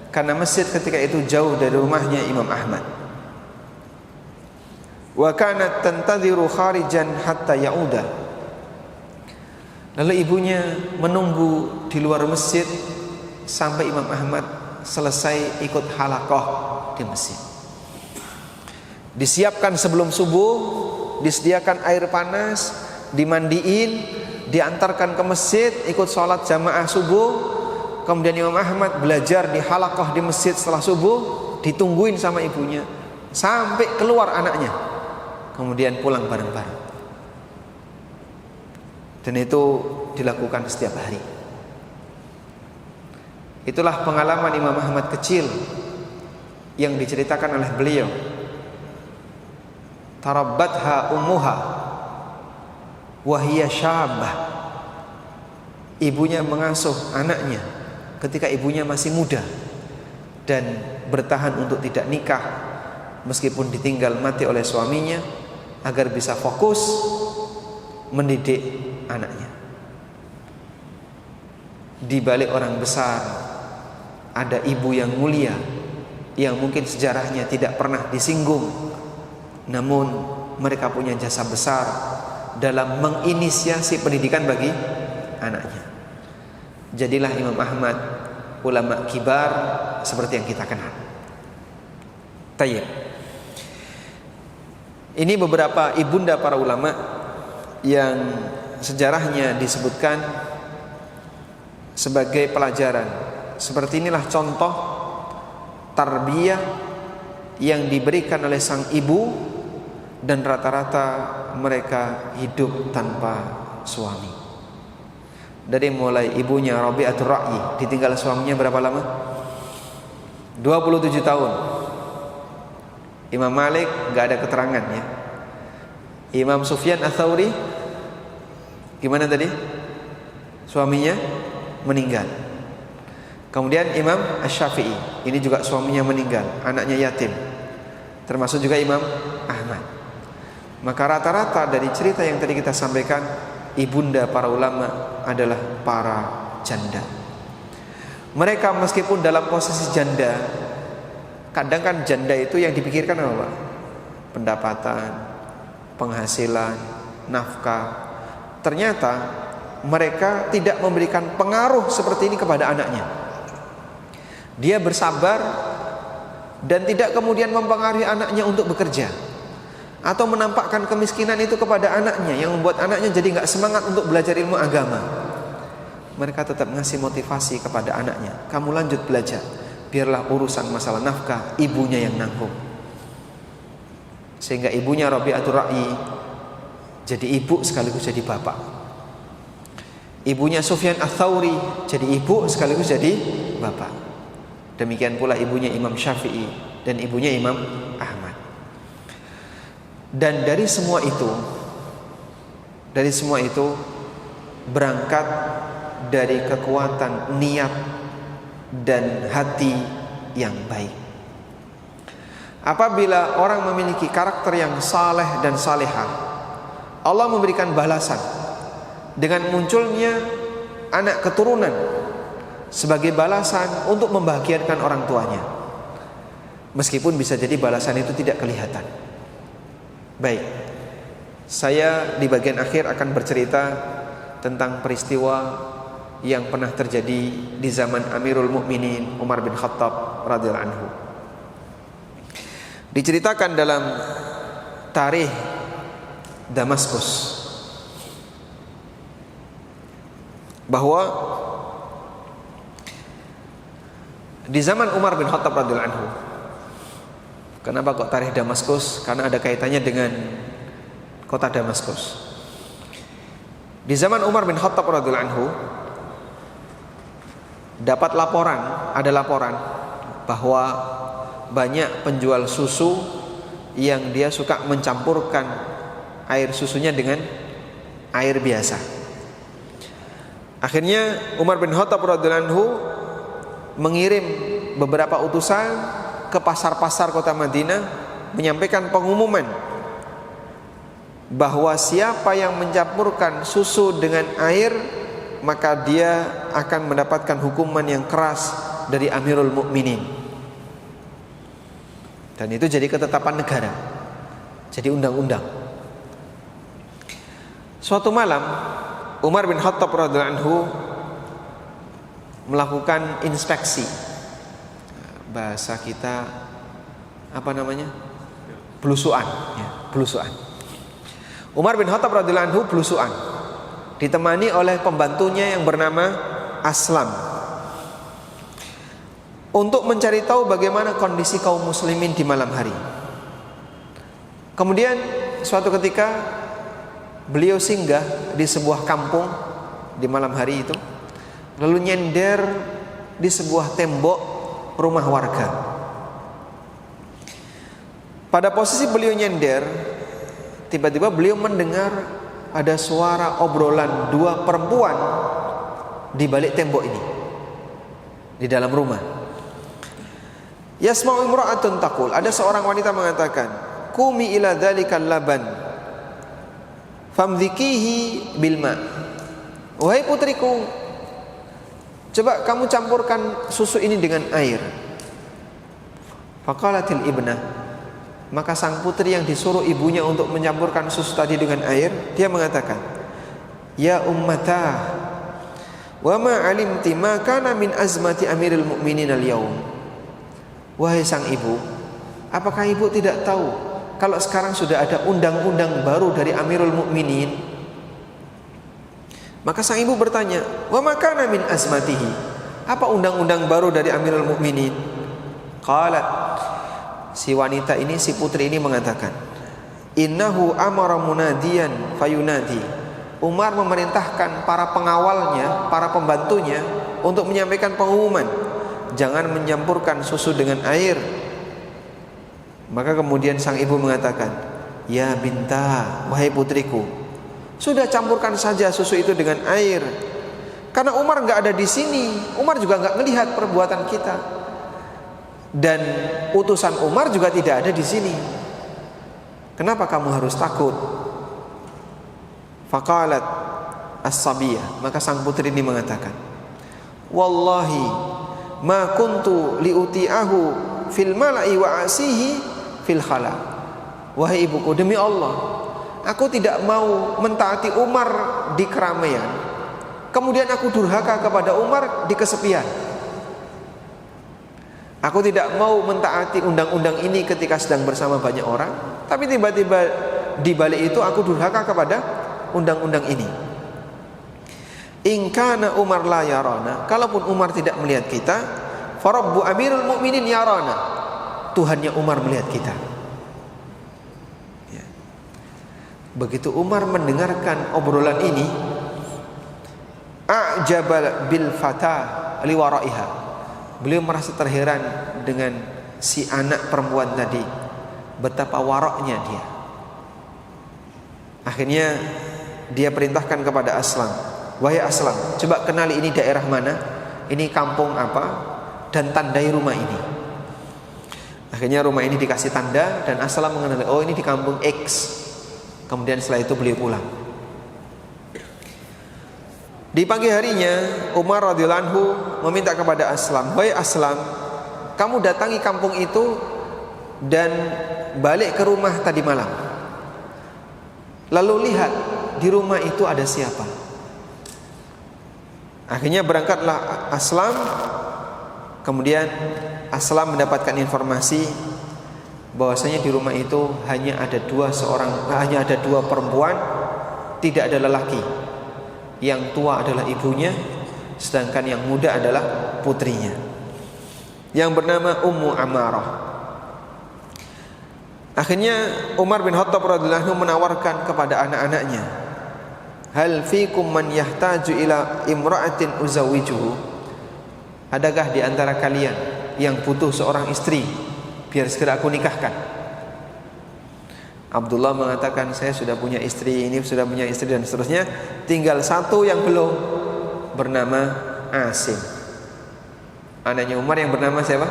Karena masjid ketika itu jauh dari rumahnya Imam Ahmad. Wa kanat tantadhiru kharijan hatta ya'uda. Lalu ibunya menunggu di luar masjid sampai Imam Ahmad selesai ikut halaqah di masjid. Disiapkan sebelum subuh, disediakan air panas, dimandiin, diantarkan ke masjid, ikut sholat jamaah subuh. Kemudian Imam Ahmad belajar di halaqah di masjid setelah subuh, ditungguin sama ibunya sampai keluar anaknya, kemudian pulang bareng-bareng. Dan itu dilakukan setiap hari. Itulah pengalaman Imam Ahmad kecil yang diceritakan oleh beliau. Tarabbatha ummuha wa hiya syabah. Ibunya mengasuh anaknya ketika ibunya masih muda dan bertahan untuk tidak nikah meskipun ditinggal mati oleh suaminya agar bisa fokus mendidik anaknya. Di balik orang besar ada ibu yang mulia yang mungkin sejarahnya tidak pernah disinggung, namun mereka punya jasa besar dalam menginisiasi pendidikan bagi anaknya. Jadilah Imam Ahmad ulama kibar seperti yang kita kenal. Tayyib. Ini beberapa ibunda para ulama yang sejarahnya disebutkan sebagai pelajaran. Seperti inilah contoh tarbiyah yang diberikan oleh sang ibu, dan rata-rata mereka hidup tanpa suami. Dari mulai ibunya Rabi'atul Ra'yi ditinggal suaminya berapa lama? 27 tahun. Imam Malik gak ada keterangan ya. Imam Sufyan Ats-Tsauri gimana tadi? Suaminya meninggal. Kemudian Imam Asy-Syafi'i, ini juga suaminya meninggal, anaknya yatim. Termasuk juga Imam Ahmad. Maka rata-rata dari cerita yang tadi kita sampaikan, ibunda para ulama adalah para janda. Mereka meskipun dalam posisi janda, kadang kan janda itu yang dipikirkan apa? Pendapatan, penghasilan, nafkah. Ternyata mereka tidak memberikan pengaruh seperti ini kepada anaknya. Dia bersabar dan tidak kemudian mempengaruhi anaknya untuk bekerja, atau menampakkan kemiskinan itu kepada anaknya yang membuat anaknya jadi gak semangat untuk belajar ilmu agama. Mereka tetap ngasih motivasi kepada anaknya, kamu lanjut belajar, biarlah urusan masalah nafkah ibunya yang nanggung. Sehingga ibunya Rabi'atul Ra'yi jadi ibu sekaligus jadi bapak. Ibunya Sufyan Ats-Tsauri jadi ibu sekaligus jadi bapak. Demikian pula ibunya Imam Syafi'i dan ibunya Imam Ahmad. Dan dari semua itu berangkat dari kekuatan niat dan hati yang baik. Apabila orang memiliki karakter yang saleh dan salihah, Allah memberikan balasan dengan munculnya anak keturunan sebagai balasan untuk membahagiakan orang tuanya. Meskipun bisa jadi balasan itu tidak kelihatan. Baik, saya di bagian akhir akan bercerita tentang peristiwa yang pernah terjadi di zaman Amirul Mukminin Umar bin Khattab radhiyallahu anhu. Diceritakan dalam tarikh Damaskus bahwa di zaman Umar bin Khattab radhiyallahu anhu. Kenapa kok tarikh Damaskus? Karena ada kaitannya dengan kota Damaskus. Di zaman Umar bin Khattab radhiyallahu anhu ada laporan bahwa banyak penjual susu yang dia suka mencampurkan air susunya dengan air biasa. Akhirnya Umar bin Khattab radhiyallahu anhu mengirim beberapa utusan ke pasar-pasar kota Madinah menyampaikan pengumuman bahwa siapa yang mencampurkan susu dengan air maka dia akan mendapatkan hukuman yang keras dari Amirul Mukminin. Dan itu jadi ketetapan negara, jadi undang-undang. Suatu malam Umar bin Khattab radhiyallahu anhu melakukan inspeksi. Bahasa kita apa namanya? Belusuan, ya, belusuan. Umar bin Khattab radhiyallahu anhu belusuan, ditemani oleh pembantunya yang bernama Aslam, untuk mencari tahu bagaimana kondisi kaum muslimin di malam hari. Kemudian suatu ketika beliau singgah di sebuah kampung di malam hari itu, lalu nyender di sebuah tembok rumah warga. Pada posisi beliau nyender, tiba-tiba beliau mendengar ada suara obrolan dua perempuan di balik tembok ini, di dalam rumah. Yasma'u imra'atun taqul, ada seorang wanita mengatakan, "Qumi ila dzalikal laban famdhikihi bil ma." Wahai putriku, coba kamu campurkan susu ini dengan air. Faqalatil ibnah, maka sang putri yang disuruh ibunya untuk mencampurkan susu tadi dengan air, dia mengatakan, "Ya ummata, wa ma alimti ma kana min azmati Amirul Mukminin al-yaum." Wahai sang ibu, apakah ibu tidak tahu kalau sekarang sudah ada undang-undang baru dari Amirul Mukminin? Maka sang ibu bertanya, "Wa ma kana min azmatihi?" Apa undang-undang baru dari Amirul Mukminin? Qalat, si wanita ini, si putri ini mengatakan, innahu amara munadiyan fayunadi. Umar memerintahkan para pengawalnya, para pembantunya untuk menyampaikan pengumuman, jangan mencampurkan susu dengan air. Maka kemudian sang ibu mengatakan, ya binta, wahai putriku, sudah campurkan saja susu itu dengan air. Karena Umar nggak ada di sini, Umar juga nggak melihat perbuatan kita, dan utusan Umar juga tidak ada di sini. Kenapa kamu harus takut? Faqalat as-sabiyah, maka sang putri ini mengatakan, wallahi ma kuntu liuti'ahu fil mala'i wa asihi fil khala. Wahai ibuku, demi Allah, aku tidak mau mentaati Umar di keramaian, kemudian aku durhaka kepada Umar di kesepian. Aku tidak mau mentaati undang-undang ini ketika sedang bersama banyak orang, tapi tiba-tiba di balik itu aku durhaka kepada undang-undang ini. In kana Umar la yarana, kalaupun Umar tidak melihat kita, fa rabbu amirul mukminin yarana, Tuhannya Umar melihat kita. Ya. Begitu Umar mendengarkan obrolan ini, a'jabal bil fata liwaraiha, beliau merasa terheran dengan si anak perempuan tadi, betapa waraknya dia. Akhirnya dia perintahkan kepada Aslam, wahai Aslam, coba kenali ini daerah mana, ini kampung apa, dan tandai rumah ini. Akhirnya rumah ini dikasih tanda, dan Aslam mengenali, oh ini di kampung X. Kemudian setelah itu beliau pulang. Di pagi harinya Umar radhiyallahu anhu meminta kepada Aslam, wahai Aslam, kamu datangi kampung itu dan balik ke rumah tadi malam, lalu lihat di rumah itu ada siapa. Akhirnya berangkatlah Aslam. Kemudian Aslam mendapatkan informasi bahwasanya di rumah itu hanya ada dua perempuan, tidak ada lelaki. Yang tua adalah ibunya, sedangkan yang muda adalah putrinya, yang bernama Ummu Amarah. Akhirnya Umar bin Khattab radhiyallahu anhu menawarkan kepada anak-anaknya, hal fikum man yahtaju ila imra'atin uzawijuhu, adakah di antara kalian yang butuh seorang istri biar segera aku nikahkan? Abdullah mengatakan, saya sudah punya istri, ini sudah punya istri, dan seterusnya. Tinggal satu yang belum, bernama Asim. Anaknya Umar yang bernama siapa?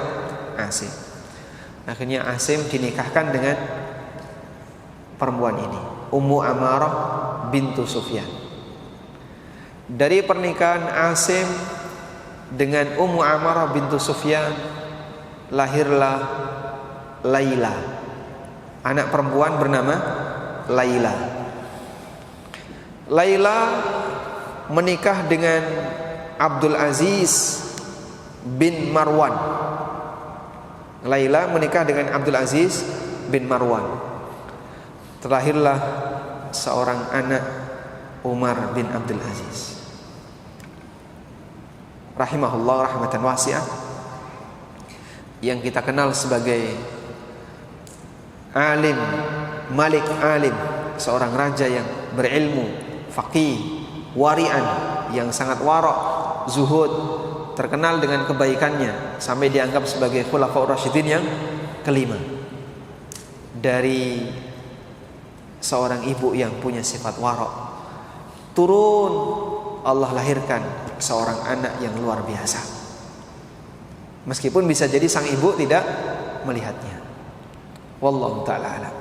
Asim. Akhirnya Asim dinikahkan dengan perempuan ini, Ummu Amarah bintu Sufyan. Dari pernikahan Asim dengan Ummu Amarah bintu Sufyan lahirlah Laila, anak perempuan bernama Laila. Laila menikah dengan Abdul Aziz bin Marwan. Laila menikah dengan Abdul Aziz bin Marwan. Terlahirlah seorang anak, Umar bin Abdul Aziz rahimahullah rahmatan wasi'ah, yang kita kenal sebagai alim, malik alim, seorang raja yang berilmu, faqih, wari'an, yang sangat warok, zuhud, terkenal dengan kebaikannya sampai dianggap sebagai khulafaur rasyidin yang kelima. Dari seorang ibu yang punya sifat warok, turun Allah lahirkan seorang anak yang luar biasa, meskipun bisa jadi sang ibu tidak melihatnya. Wallahu ta'ala alam.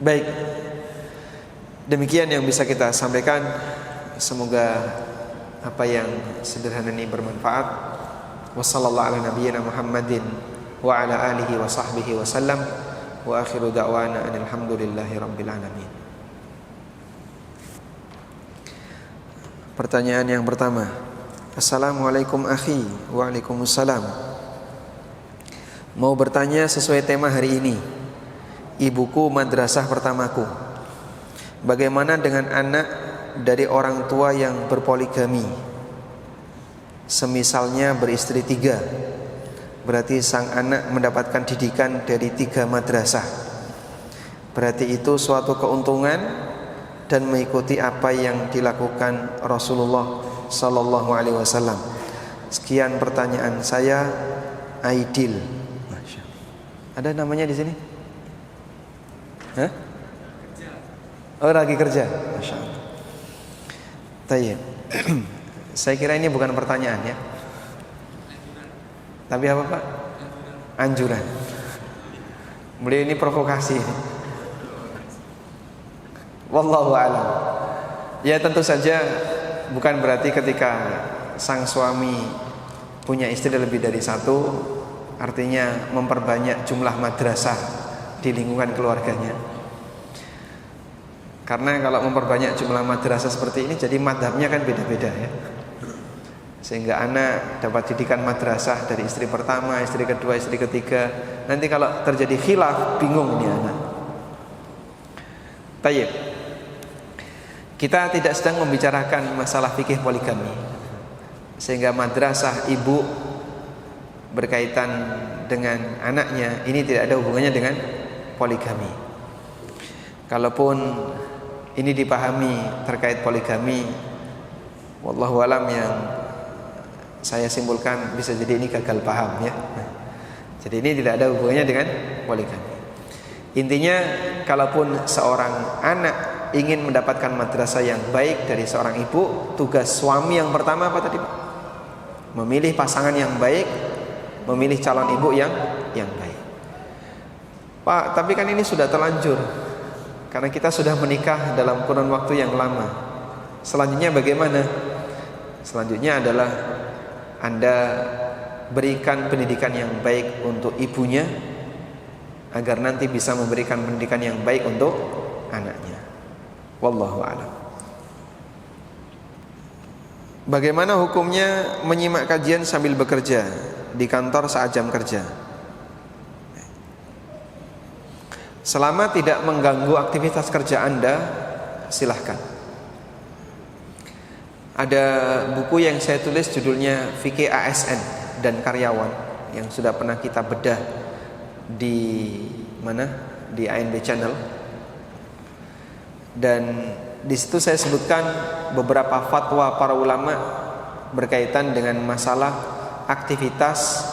Baik, demikian yang bisa kita sampaikan. Semoga apa yang sederhana ini bermanfaat. Wassallallahu ala nabiyyina Muhammadin wa ala alihi wa sahbihi wa sallam. Wa akhiru da'wana alhamdulillahi rabbil alamin. Pertanyaan yang pertama. Assalamualaikum akhi. Waalaikumsalam. Mau bertanya sesuai tema hari ini. Ibuku madrasah pertamaku. Bagaimana dengan anak dari orang tua yang berpoligami? Semisalnya beristri 3, berarti sang anak mendapatkan didikan dari 3 madrasah. Berarti itu suatu keuntungan dan mengikuti apa yang dilakukan Rasulullah sallallahu alaihi wasallam. Sekian pertanyaan saya. Aidil. Masya Allah. Ada namanya di sini? Hah? Oh, lagi kerja. Masya Allah. Tayyib. Saya kira ini bukan pertanyaan ya. Tapi apa Pak? Anjuran. Beliau ini provokasi. Wallahu a'lam. Ya tentu saja bukan berarti ketika sang suami punya istri lebih dari 1 artinya memperbanyak jumlah madrasah di lingkungan keluarganya. Karena kalau memperbanyak jumlah madrasah seperti ini jadi madhabnya kan beda-beda ya. Sehingga anak dapat didikan madrasah dari istri pertama, istri kedua, istri ketiga. Nanti kalau terjadi khilaf bingung ini anak. Tayyib. Kita tidak sedang membicarakan masalah fikih poligami. Sehingga madrasah ibu berkaitan dengan anaknya ini tidak ada hubungannya dengan poligami. Kalaupun ini dipahami terkait poligami, wallahu alam, yang saya simpulkan bisa jadi ini gagal paham ya. Jadi ini tidak ada hubungannya dengan poligami. Intinya kalaupun seorang anak ingin mendapatkan madrasah yang baik dari seorang ibu, tugas suami yang pertama apa tadi Pak? Memilih pasangan yang baik, memilih calon ibu yang baik. Pak, tapi kan ini sudah terlanjur karena kita sudah menikah dalam kurun waktu yang lama. Selanjutnya bagaimana? Selanjutnya adalah Anda berikan pendidikan yang baik untuk ibunya agar nanti bisa memberikan pendidikan yang baik untuk anaknya. Wallahu a'lam. Bagaimana hukumnya menyimak kajian sambil bekerja di kantor saat jam kerja? Selama tidak mengganggu aktivitas kerja Anda, silahkan. Ada buku yang saya tulis judulnya Fikih ASN dan Karyawan yang sudah pernah kita bedah di mana? Di ANB Channel. Dan di situ saya sebutkan beberapa fatwa para ulama berkaitan dengan masalah aktivitas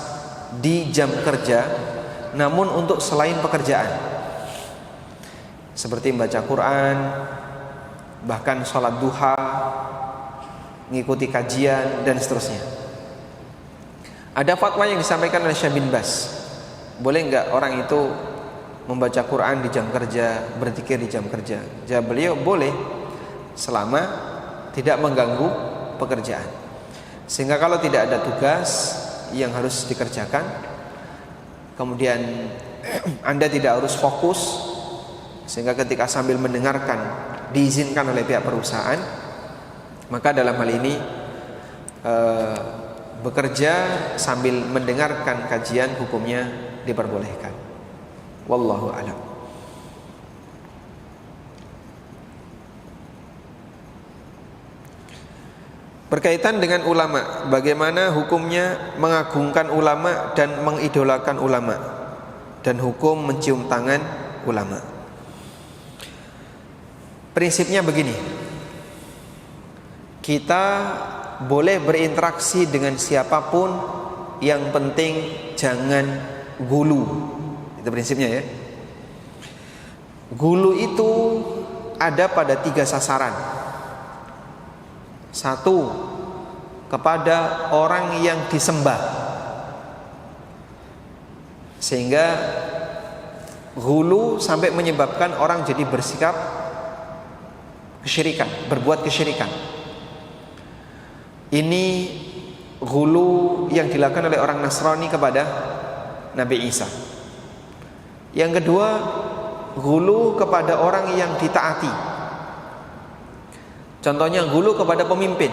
di jam kerja namun untuk selain pekerjaan. Seperti membaca Quran, bahkan sholat duha, mengikuti kajian dan seterusnya. Ada fatwa yang disampaikan oleh Syekh bin Baz. Boleh enggak orang itu membaca Quran di jam kerja, berzikir di jam kerja? Jawab beliau, boleh selama tidak mengganggu pekerjaan. Sehingga kalau tidak ada tugas yang harus dikerjakan, kemudian Anda tidak harus fokus, sehingga ketika sambil mendengarkan diizinkan oleh pihak perusahaan, maka dalam hal ini bekerja sambil mendengarkan kajian hukumnya diperbolehkan. Wallahu a'lam. Berkaitan dengan ulama, bagaimana hukumnya mengagungkan ulama dan mengidolakan ulama, dan hukum mencium tangan ulama? Prinsipnya begini, kita boleh berinteraksi dengan siapapun, yang penting jangan gulu. Itu prinsipnya ya. Gulu itu ada pada 3 sasaran. 1, kepada orang yang disembah, sehingga gulu sampai menyebabkan orang jadi bersikap kesyirikan, berbuat kesyirikan. Ini gulu yang dilakukan oleh orang Nasrani kepada Nabi Isa. Yang kedua, gulu kepada orang yang ditaati. Contohnya gulu kepada pemimpin,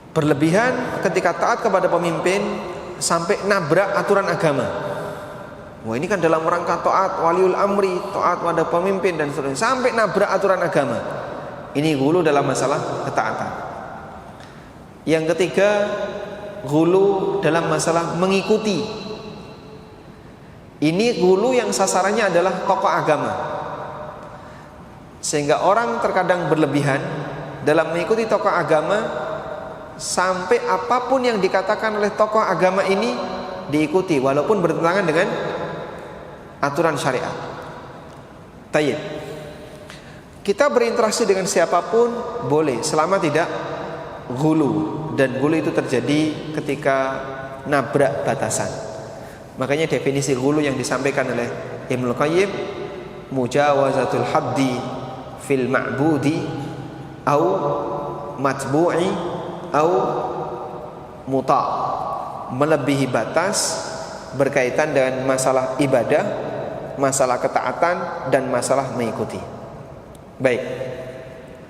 berlebihan ketika taat kepada pemimpin sampai nabrak aturan agama. Wah, ini kan dalam rangka taat waliul amri, taat pada pemimpin dan seterusnya, sampai nabrak aturan agama. Ini gulu dalam masalah ketaatan. Yang ketiga, ghulu dalam masalah mengikuti. Ini ghulu yang sasarannya adalah tokoh agama, sehingga orang terkadang berlebihan dalam mengikuti tokoh agama, sampai apapun yang dikatakan oleh tokoh agama ini diikuti walaupun bertentangan dengan aturan syariat. Tayyib. Kita berinteraksi dengan siapapun boleh selama tidak ghulu, dan ghulu itu terjadi ketika nabrak batasan. Makanya definisi ghulu yang disampaikan oleh Ibnu Qayyim, mujawazatul haddi fil ma'budi au matbu'i au muta', melebihi batas berkaitan dengan masalah ibadah, masalah ketaatan, dan masalah mengikuti. Baik,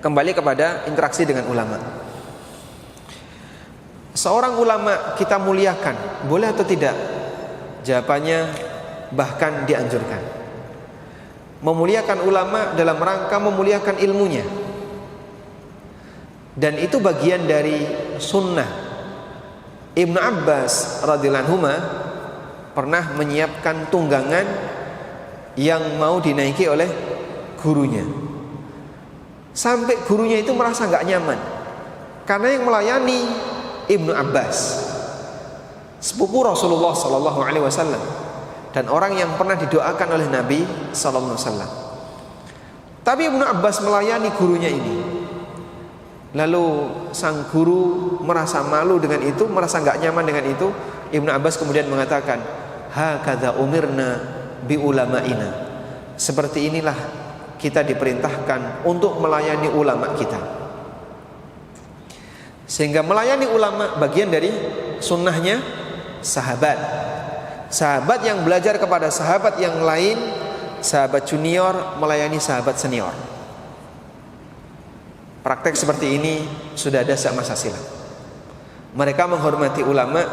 kembali kepada interaksi dengan ulama. Seorang ulama kita muliakan, boleh atau tidak? Jawabannya bahkan dianjurkan. Memuliakan ulama dalam rangka memuliakan ilmunya, dan itu bagian dari sunnah. Ibnu Abbas radhiyallahu anhu pernah menyiapkan tunggangan yang mau dinaiki oleh gurunya, sampai gurunya itu merasa nggak nyaman karena yang melayani Ibnu Abbas, sepupu Rasulullah Sallallahu Alaihi Wasallam, dan orang yang pernah didoakan oleh Nabi Sallallahu Alaihi Wasallam. Tapi Ibnu Abbas melayani gurunya ini, lalu sang guru merasa malu dengan itu, merasa nggak nyaman dengan itu. Ibnu Abbas kemudian mengatakan, hakadza umirna bi ulama'ina. Seperti inilah kita diperintahkan untuk melayani ulama kita. Sehingga melayani ulama bagian dari sunnahnya sahabat. Sahabat yang belajar kepada sahabat yang lain, sahabat junior melayani sahabat senior. Praktek seperti ini sudah ada sejak masa silam. Mereka menghormati ulama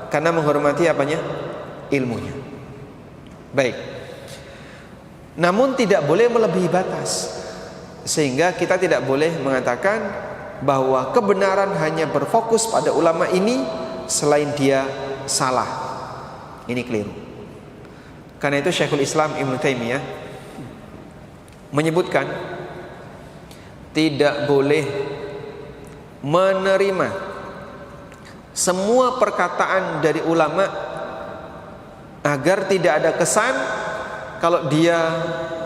karena menghormati apanya? Ilmunya. Baik. Namun tidak boleh melebihi batas, sehingga kita tidak boleh mengatakan bahwa kebenaran hanya berfokus pada ulama ini, selain dia salah. Ini keliru. Karena itu Syekhul Islam Ibnu Taimiyah menyebutkan tidak boleh menerima semua perkataan dari ulama agar tidak ada kesan kalau dia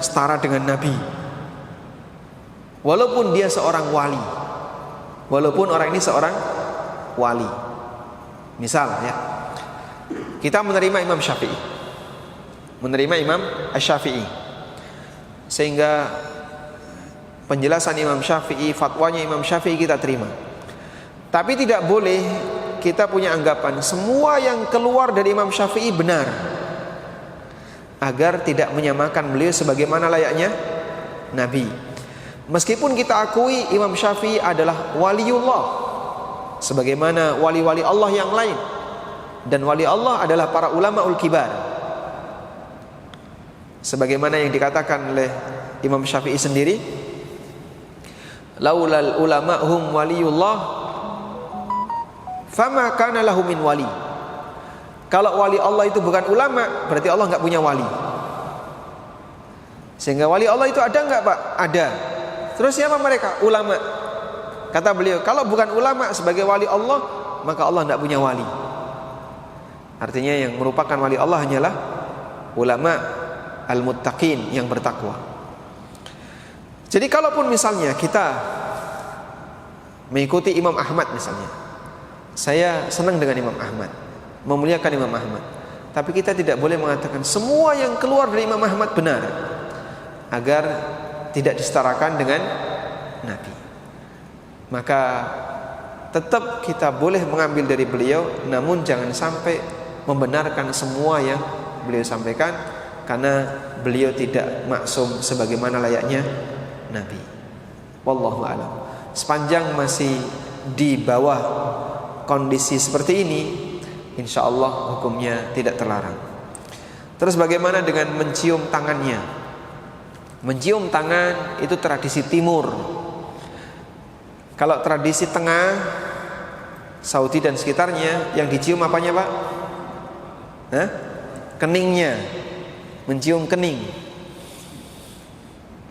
setara dengan Nabi, walaupun dia seorang wali, walaupun orang ini seorang wali. Misal ya, kita menerima Imam Syafi'i, menerima Imam Asy-Syafi'i, sehingga penjelasan Imam Syafi'i, fatwanya Imam Syafi'i kita terima. Tapi tidak boleh kita punya anggapan semua yang keluar dari Imam Syafi'i benar, agar tidak menyamakan beliau sebagaimana layaknya Nabi. Meskipun kita akui Imam Syafi'i adalah waliullah, sebagaimana wali-wali Allah yang lain, dan wali Allah adalah para ulama kibar, sebagaimana yang dikatakan oleh Imam Syafi'i sendiri, laulal ulama hum waliullah fama kana lahu min wali. Kalau wali Allah itu bukan ulama, berarti Allah nggak punya wali. Sehingga wali Allah itu ada nggak Pak? Ada. Terus siapa mereka? Ulama. Kata beliau, kalau bukan ulama sebagai wali Allah, maka Allah nggak punya wali. Artinya yang merupakan wali Allah hanyalah ulama al-muttaqin, yang bertakwa. Jadi kalaupun misalnya kita mengikuti Imam Ahmad misalnya, saya senang dengan Imam Ahmad, memuliakan Imam Ahmad, tapi kita tidak boleh mengatakan semua yang keluar dari Imam Ahmad benar, agar tidak disetarakan dengan Nabi. Maka tetap kita boleh mengambil dari beliau, namun jangan sampai membenarkan semua yang beliau sampaikan, karena beliau tidak maksum sebagaimana layaknya Nabi. Wallahu a'lam. Sepanjang masih di bawah kondisi seperti ini, insya Allah hukumnya tidak terlarang. Terus bagaimana dengan mencium tangannya? Mencium tangan itu tradisi timur. Kalau tradisi tengah Saudi dan sekitarnya yang dicium apanya Pak? Hah? Keningnya, mencium kening.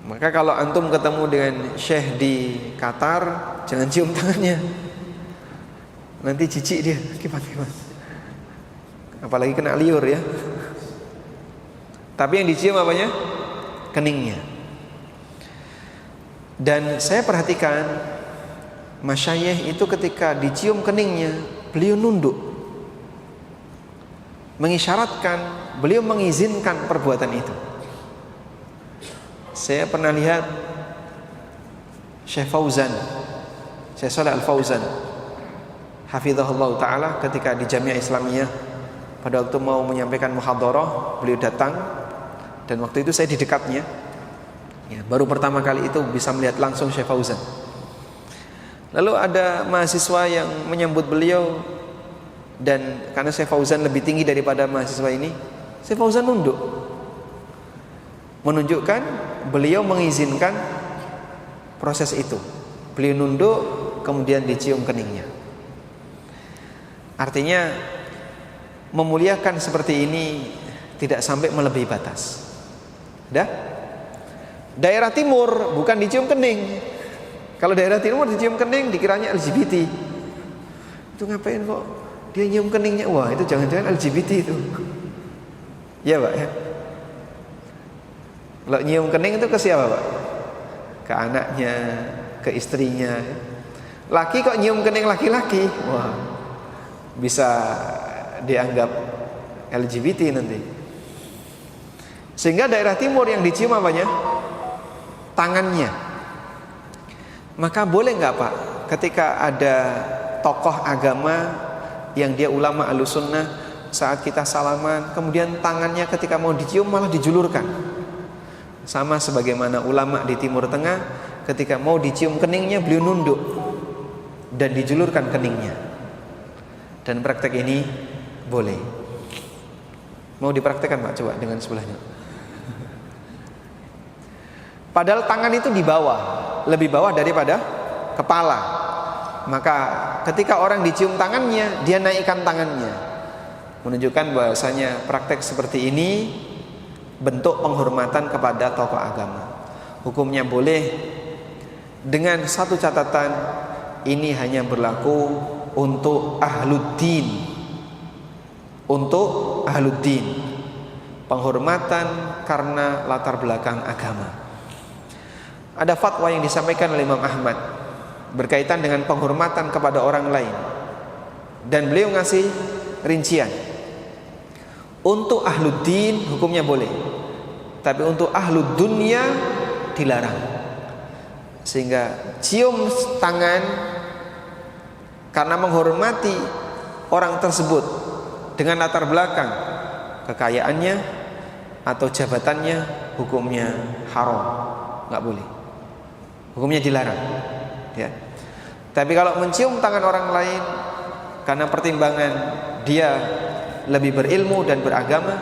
Maka kalau antum ketemu dengan syekh di Qatar, jangan cium tangannya. Nanti jijik dia, kipas-kipas. Apalagi kena liur ya. Tapi yang dicium apanya? Keningnya. Dan saya perhatikan masyayikh itu ketika dicium keningnya, beliau nunduk, mengisyaratkan, beliau mengizinkan perbuatan itu. Saya pernah lihat Syekh Fauzan, Syekh Shalih Al Fauzan hafizahullah ta'ala, ketika di Jamiah Islamiyah pada waktu mau menyampaikan muhadharah, beliau datang, dan waktu itu saya di dekatnya ya, baru pertama kali itu bisa melihat langsung Syekh Fauzan. Lalu ada mahasiswa yang menyambut beliau, dan karena Syekh Fauzan lebih tinggi daripada mahasiswa ini, Syekh Fauzan nunduk, menunjukkan beliau mengizinkan proses itu. Beliau nunduk, kemudian dicium keningnya. Artinya memuliakan seperti ini tidak sampai melebihi batas. Dah? Daerah timur bukan dicium kening. Kalau daerah timur dicium kening dikiranya LGBT. Itu ngapain kok dia nyium keningnya? Wah, itu jangan-jangan LGBT itu. Ya Pak ya. Kalau nyium kening itu ke siapa Pak? Ke anaknya, ke istrinya. Laki kok nyium kening laki-laki? Wah, bisa dianggap LGBT nanti. Sehingga daerah timur yang dicium apanya? Tangannya. Maka boleh nggak Pak, ketika ada tokoh agama yang dia ulama Ahlussunnah, saat kita salaman, kemudian tangannya ketika mau dicium malah dijulurkan, sama sebagaimana ulama di Timur Tengah ketika mau dicium keningnya beliau nunduk dan dijulurkan keningnya. Dan praktek ini boleh. Mau dipraktekkan Pak, coba dengan sebelahnya. Padahal tangan itu di bawah, lebih bawah daripada kepala. Maka ketika orang dicium tangannya, dia naikkan tangannya, menunjukkan bahwasanya praktek seperti ini bentuk penghormatan kepada tokoh agama. Hukumnya boleh, dengan satu catatan, ini hanya berlaku untuk ahluddin. Untuk ahluddin, penghormatan karena latar belakang agama. Ada fatwa yang disampaikan oleh Imam Ahmad berkaitan dengan penghormatan kepada orang lain, dan beliau ngasih rincian. Untuk ahluddin hukumnya boleh, tapi untuk ahlud dunya dilarang. Sehingga cium tangan karena menghormati orang tersebut dengan latar belakang kekayaannya atau jabatannya, hukumnya haram, nggak boleh, hukumnya dilarang ya. Tapi kalau mencium tangan orang lain karena pertimbangan dia lebih berilmu dan beragama,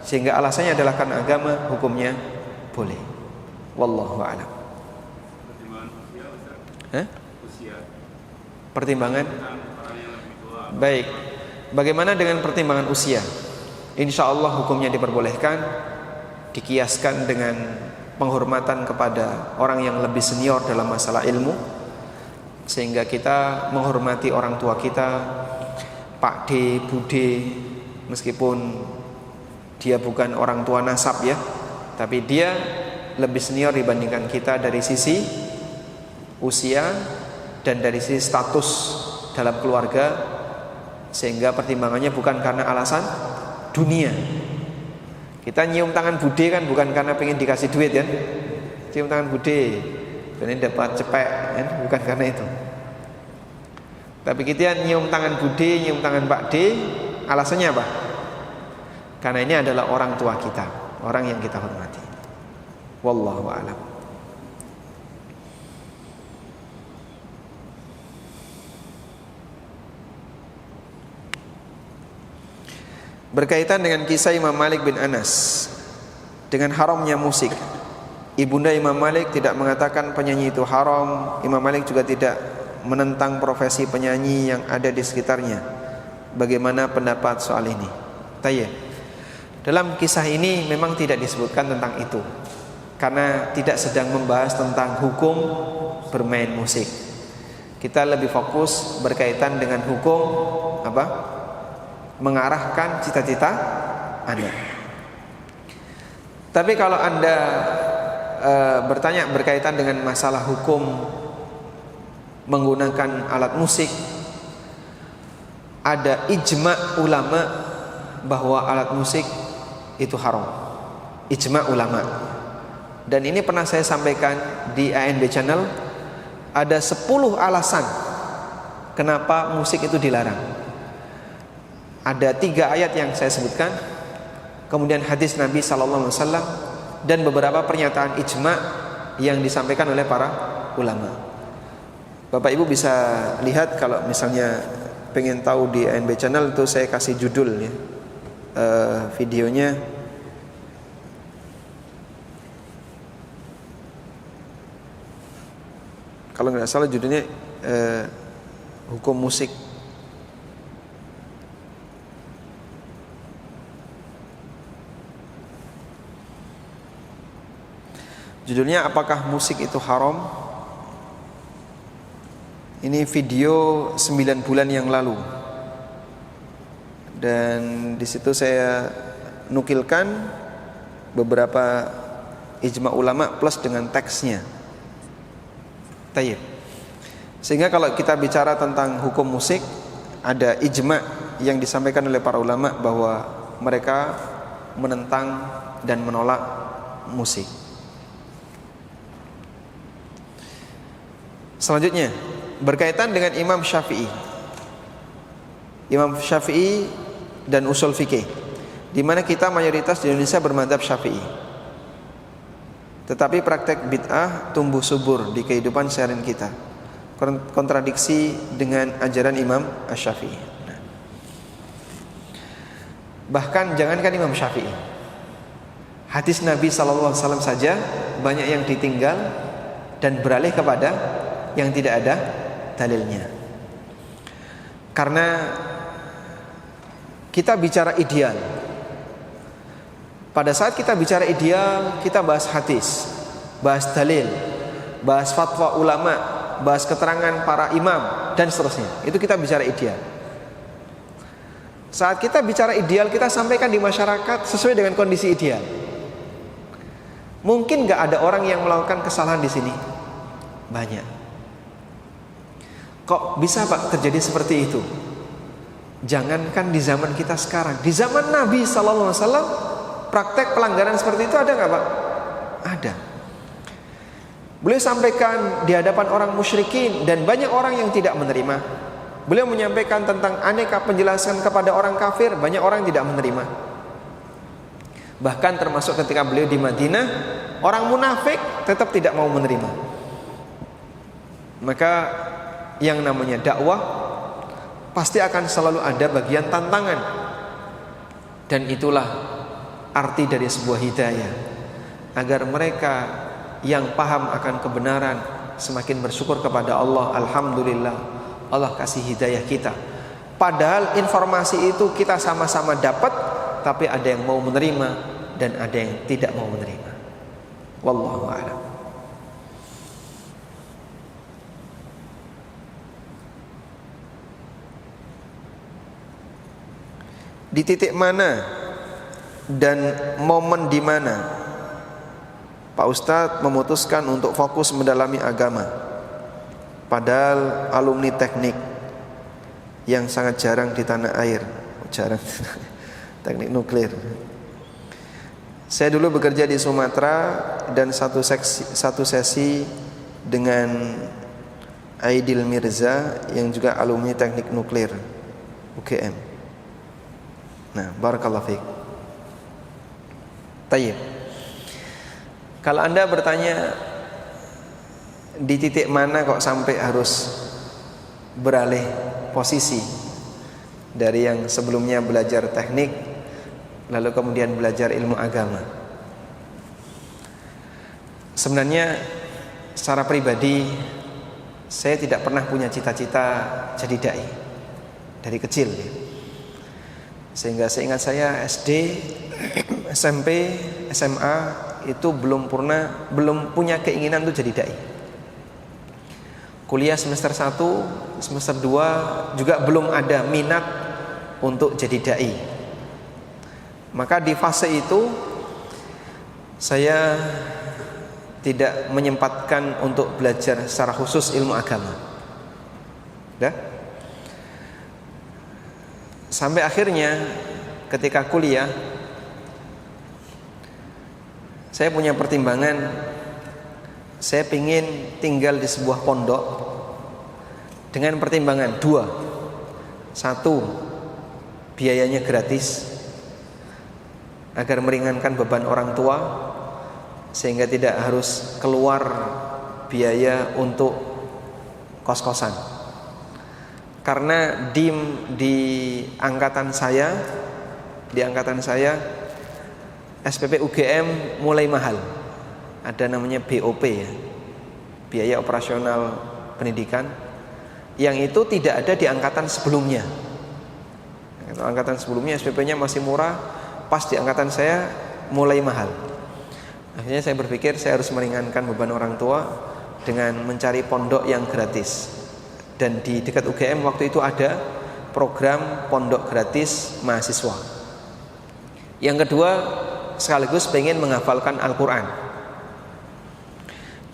sehingga alasannya adalah karena agama, hukumnya boleh. Wallahu a'lam. Pertimbangan? Baik. Bagaimana dengan pertimbangan usia? Insya Allah hukumnya diperbolehkan, dikiaskan dengan penghormatan kepada orang yang lebih senior dalam masalah ilmu, sehingga kita menghormati orang tua kita, Pak D, Bude, meskipun dia bukan orang tua nasab ya, tapi dia lebih senior dibandingkan kita dari sisi usia dan dari sisi status dalam keluarga, sehingga pertimbangannya bukan karena alasan dunia. Kita nyium tangan Bude kan bukan karena pengen dikasih duit kan, cium tangan Bude pengen dapat cepek kan, bukan karena itu. Tapi kita nyium tangan Bude, nyium tangan Pak D, alasannya apa? Karena ini adalah orang tua kita, orang yang kita hormati. Wallahu a'lam. Berkaitan dengan kisah Imam Malik bin Anas dengan haramnya musik, ibunda Imam Malik tidak mengatakan penyanyi itu haram. Imam Malik juga tidak menentang profesi penyanyi yang ada di sekitarnya. Bagaimana pendapat soal ini? Tayyib. Dalam kisah ini memang tidak disebutkan tentang itu, karena tidak sedang membahas tentang hukum bermain musik. Kita lebih fokus berkaitan dengan hukum apa? Mengarahkan cita-cita Anda. Tapi kalau Anda bertanya berkaitan dengan masalah hukum menggunakan alat musik, ada ijma' ulama bahwa alat musik itu haram. Ijma' ulama. Dan ini pernah saya sampaikan di ANB Channel. Ada 10 alasan kenapa musik itu dilarang. Ada 3 ayat yang saya sebutkan, kemudian hadis Nabi SAW, dan beberapa pernyataan ijma' yang disampaikan oleh para ulama. Bapak Ibu bisa lihat kalau misalnya pengen tahu di ANB Channel itu saya kasih judul ya, videonya. Kalau nggak salah judulnya hukum musik. Judulnya apakah musik itu haram? Ini video 9 bulan yang lalu. Dan di situ saya nukilkan beberapa ijma ulama plus dengan teksnya. Tayyib. Sehingga kalau kita bicara tentang hukum musik, ada ijma yang disampaikan oleh para ulama bahwa mereka menentang dan menolak musik. Selanjutnya berkaitan dengan Imam Syafi'i. Imam Syafi'i dan usul fikih, di mana kita mayoritas di Indonesia bermadzhab Syafi'i. Tetapi praktek bid'ah tumbuh subur di kehidupan seharian kita, kontradiksi dengan ajaran Imam Asy-Syafi'i. Bahkan jangankan Imam Syafi'i, hadis Nabi SAW saja banyak yang ditinggal dan beralih kepada yang tidak ada dalilnya. Karena kita bicara ideal. Pada saat kita bicara ideal, kita bahas hadis, bahas dalil, bahas fatwa ulama, bahas keterangan para imam dan seterusnya. Itu kita bicara ideal. Saat kita bicara ideal, kita sampaikan di masyarakat sesuai dengan kondisi ideal. Mungkin gak ada orang yang melakukan kesalahan di sini? Banyak. Kok bisa Pak terjadi seperti itu? Jangankan di zaman kita sekarang, di zaman Nabi SAW, praktek pelanggaran seperti itu ada nggak Pak? Ada. Beliau sampaikan di hadapan orang musyrikin dan banyak orang yang tidak menerima. Beliau menyampaikan tentang aneka penjelasan kepada orang kafir, banyak orang yang tidak menerima. Bahkan termasuk ketika beliau di Madinah, orang munafik tetap tidak mau menerima. Maka yang namanya dakwah pasti akan selalu ada bagian tantangan. Dan itulah arti dari sebuah hidayah, agar mereka yang paham akan kebenaran semakin bersyukur kepada Allah. Alhamdulillah, Allah kasih hidayah kita. Padahal informasi itu kita sama-sama dapat, tapi ada yang mau menerima dan ada yang tidak mau menerima. Wallahu a'lam. Di titik mana dan momen di mana Pak Ustadz memutuskan untuk fokus mendalami agama, padahal alumni teknik yang sangat jarang di tanah air, jarang teknik nuklir. Saya dulu bekerja di Sumatera dan satu sesi dengan Aidil Mirza yang juga alumni teknik nuklir UGM. Nah, barakallahu fiik. Tayyib. Kalau Anda bertanya di titik mana kok sampai harus beralih posisi dari yang sebelumnya belajar teknik lalu kemudian belajar ilmu agama. Sebenarnya secara pribadi Saya tidak pernah punya cita-cita jadi dai dari kecil ya. Sehingga seingat saya SD, SMP, SMA itu belum punya keinginan untuk jadi dai. Kuliah semester 1, semester 2 juga belum ada minat untuk jadi dai. Maka di fase itu saya tidak menyempatkan untuk belajar secara khusus ilmu agama. Dah? Sampai akhirnya ketika kuliah saya punya pertimbangan, saya ingin tinggal di sebuah pondok dengan pertimbangan dua. Satu, biayanya gratis agar meringankan beban orang tua, sehingga tidak harus keluar biaya untuk kos-kosan. Karena di angkatan saya SPP UGM mulai mahal. Ada namanya BOP ya, biaya operasional pendidikan, yang itu tidak ada di angkatan sebelumnya. Angkatan sebelumnya SPP-nya masih murah, pas di angkatan saya mulai mahal. Akhirnya saya berpikir saya harus meringankan beban orang tua dengan mencari pondok yang gratis. Dan di dekat UGM waktu itu ada program pondok gratis mahasiswa. Yang kedua, sekaligus pengen menghafalkan Al-Quran.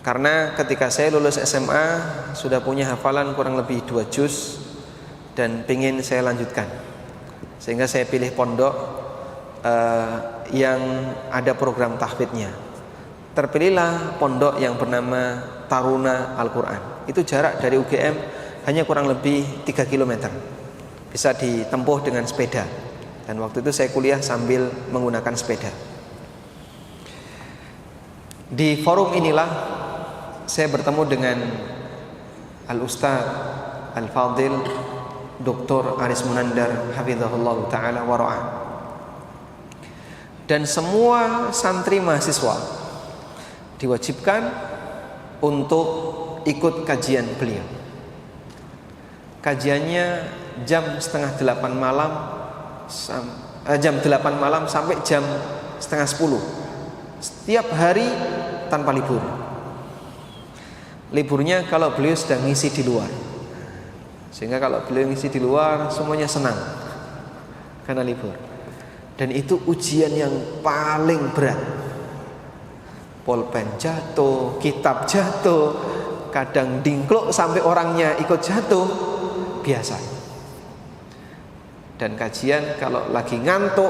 Karena ketika saya lulus SMA sudah punya hafalan kurang lebih 2 juz dan pengen saya lanjutkan. Sehingga saya pilih pondok yang ada program tahfidnya. Terpilihlah pondok yang bernama Taruna Al-Quran. Itu jarak dari UGM hanya kurang lebih 3 km. Bisa ditempuh dengan sepeda. Dan waktu itu saya kuliah sambil menggunakan sepeda. Di forum inilah saya bertemu dengan Al-Ustaz Al-Fadil Dr. Aris Munandar hafizahullah ta'ala wa ra'ah. Dan semua santri mahasiswa diwajibkan untuk ikut kajian beliau. Kajiannya jam 7:30 malam, jam 8 malam sampai jam 9:30. Setiap hari tanpa libur. Liburnya kalau beliau sedang ngisi di luar. Sehingga kalau beliau ngisi di luar semuanya senang karena libur. Dan itu ujian yang paling berat. Pulpen jatuh, kitab jatuh, kadang dingkluk sampai orangnya ikut jatuh, biasa. Dan kajian kalau lagi ngantuk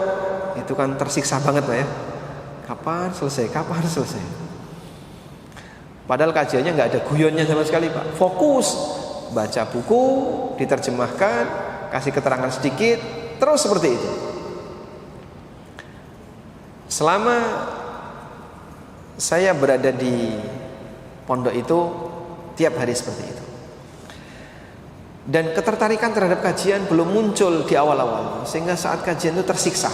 itu kan tersiksa banget Pak ya. Kapan selesai? Kapan selesai? Padahal kajiannya nggak ada guyonnya sama sekali Pak. Fokus, baca buku, diterjemahkan, kasih keterangan sedikit, terus seperti itu. Selama saya berada di pondok itu, tiap hari seperti itu. Dan ketertarikan terhadap kajian belum muncul di awal-awal, sehingga saat kajian itu tersiksa,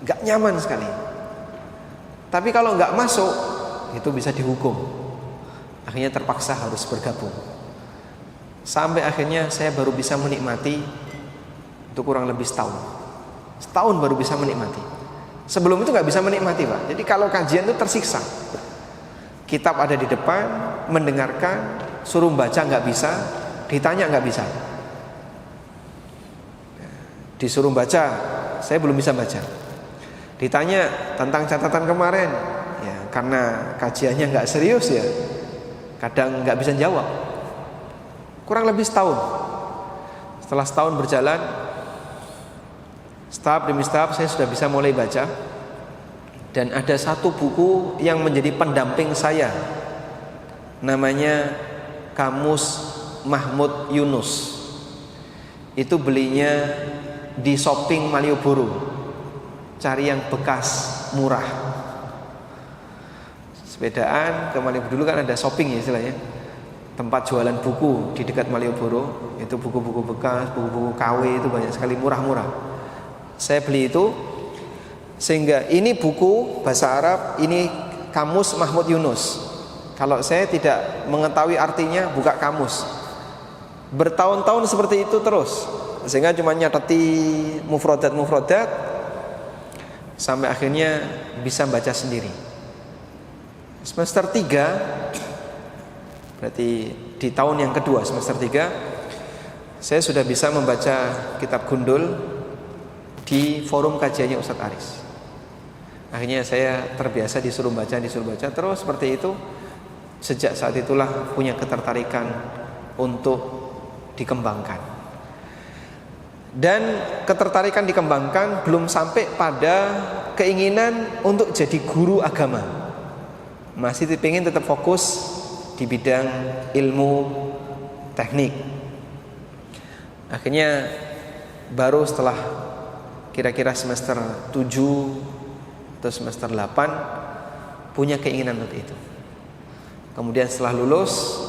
gak nyaman sekali. Tapi kalau gak masuk, itu bisa dihukum. Akhirnya terpaksa harus bergabung. Sampai akhirnya saya baru bisa menikmati itu kurang lebih setahun. Setahun baru bisa menikmati. Sebelum itu gak bisa menikmati Pak. Jadi kalau kajian itu tersiksa. Kitab ada di depan, mendengarkan, suruh baca gak bisa, ditanya nggak bisa. Disuruh baca, saya belum bisa baca. Ditanya tentang catatan kemarin, ya karena kajiannya nggak serius ya, kadang nggak bisa jawab. Kurang lebih setahun. Setelah setahun berjalan, tahap demi tahap saya sudah bisa mulai baca. Dan ada satu buku yang menjadi pendamping saya, namanya Kamus Mahmud Yunus. Itu belinya di shopping Malioboro. Cari yang bekas murah. Sepedaan ke Malioboro, dulu kan ada shopping ya istilahnya, tempat jualan buku di dekat Malioboro. Itu buku-buku bekas, buku-buku KW itu banyak sekali, murah-murah. Saya beli itu, sehingga ini buku bahasa Arab, ini Kamus Mahmud Yunus. Kalau saya tidak mengetahui artinya, buka kamus. Bertahun-tahun seperti itu terus, sehingga cuma nyatati mufrodat sampai akhirnya bisa baca sendiri. Semester 3, berarti di tahun yang kedua, semester 3, saya sudah bisa membaca kitab Gundul di forum kajiannya Ustadz Aris. Akhirnya saya terbiasa disuruh baca terus seperti itu. Sejak saat itulah punya ketertarikan untuk dikembangkan. Dan ketertarikan dikembangkan belum sampai pada keinginan untuk jadi guru agama. Masih ingin tetap fokus di bidang ilmu teknik. Akhirnya baru setelah kira-kira semester 7 atau semester 8 punya keinginan untuk itu. Kemudian setelah lulus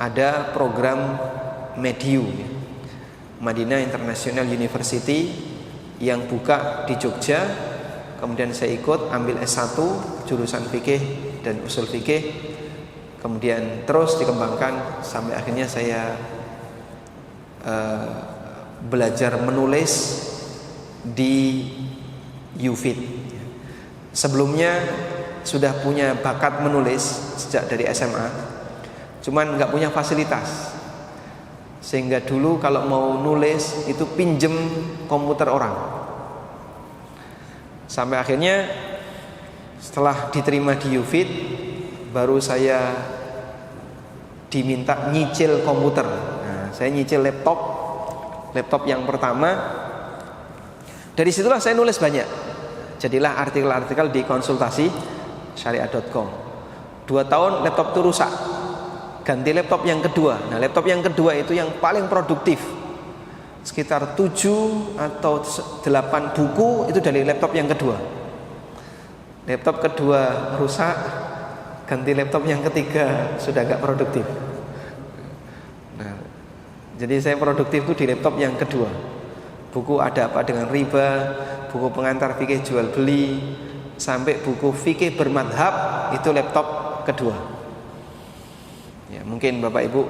ada program Mediu, Madinah International University, yang buka di Jogja. Kemudian saya ikut ambil S1 jurusan fikih dan usul fikih. Kemudian terus dikembangkan sampai akhirnya saya belajar menulis di UFIT. Sebelumnya sudah punya bakat menulis sejak dari SMA, cuman nggak punya fasilitas, sehingga dulu kalau mau nulis itu pinjem komputer orang. Sampai akhirnya setelah diterima di UFIT, baru saya diminta nyicil komputer. Nah, saya nyicil laptop yang pertama. Dari situlah saya nulis banyak. Jadilah artikel-artikel di konsultasi syariah.com. 2 tahun laptop itu rusak, ganti laptop yang kedua. Nah, laptop yang kedua itu yang paling produktif. Sekitar 7 atau 8 buku itu dari laptop yang kedua. Laptop kedua rusak, ganti laptop yang ketiga, sudah gak produktif. Nah, jadi saya produktif itu di laptop yang kedua. Buku ada apa dengan riba, buku pengantar fikih jual beli, sampai buku fikih bermadhab, itu laptop kedua. Ya, mungkin Bapak Ibu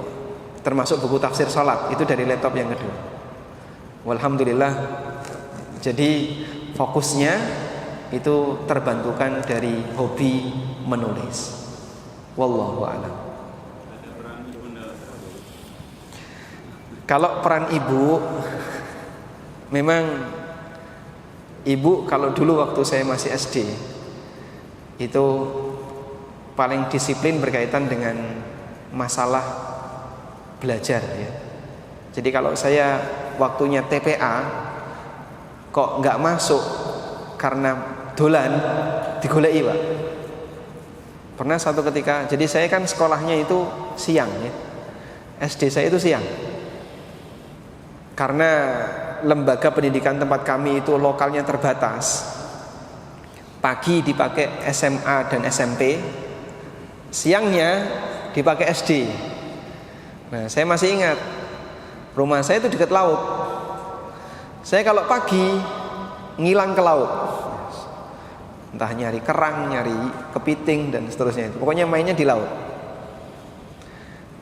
termasuk buku tafsir salat, itu dari laptop yang kedua. Walhamdulillah. Jadi fokusnya itu terbantukan dari hobi menulis. Wallahu a'lam. Kalau peran ibu, memang ibu kalau dulu waktu saya masih SD itu paling disiplin berkaitan dengan masalah belajar ya. Jadi kalau saya waktunya TPA kok nggak masuk karena dolan, digoleki Pak. Pernah satu ketika, jadi saya kan sekolahnya itu siang ya. SD saya itu siang. Karena lembaga pendidikan tempat kami itu lokalnya terbatas. Pagi dipakai SMA dan SMP, siangnya dipakai SD. Nah, saya masih ingat, rumah saya itu dekat laut. Saya kalau pagi ngilang ke laut, entah nyari kerang, nyari kepiting dan seterusnya. Pokoknya mainnya di laut.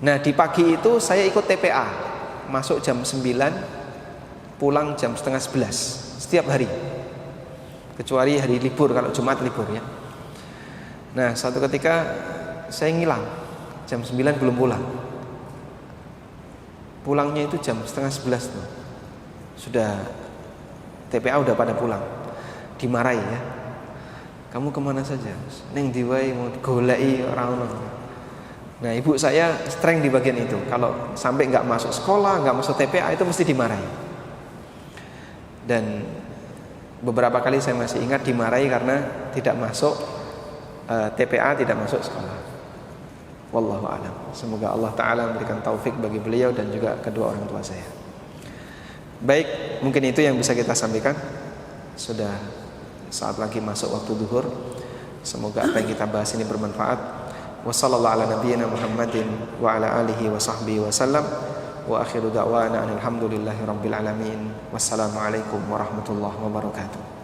Nah, di pagi itu saya ikut TPA, masuk jam 9, pulang jam setengah 11 setiap hari, kecuali hari libur, kalau Jumat libur ya. Nah, suatu ketika saya ngilang, jam 9 belum pulang. Pulangnya itu jam setengah 11 tuh. Sudah TPA udah pada pulang. Dimarahi ya. Kamu kemana saja? Neng diwai mau goleki orang. Nah, ibu saya streng di bagian itu. Kalau sampai nggak masuk sekolah, nggak masuk TPA itu mesti dimarahi. Dan beberapa kali saya masih ingat dimarahi karena tidak masuk TPA, tidak masuk sekolah. Wallahu a'lam. Semoga Allah Ta'ala memberikan taufik bagi beliau dan juga kedua orang tua saya. Baik, mungkin itu yang bisa kita sampaikan. Sudah saat lagi masuk waktu duhur. Semoga apa yang kita bahas ini bermanfaat. Wassallallahu ala nabiyyina Muhammadin wa ala alihi wa sahbihi wa sallam. Wa akhiru da'wana alhamdulillahi rabbil alamin. Wassalamualaikum warahmatullahi wabarakatuh.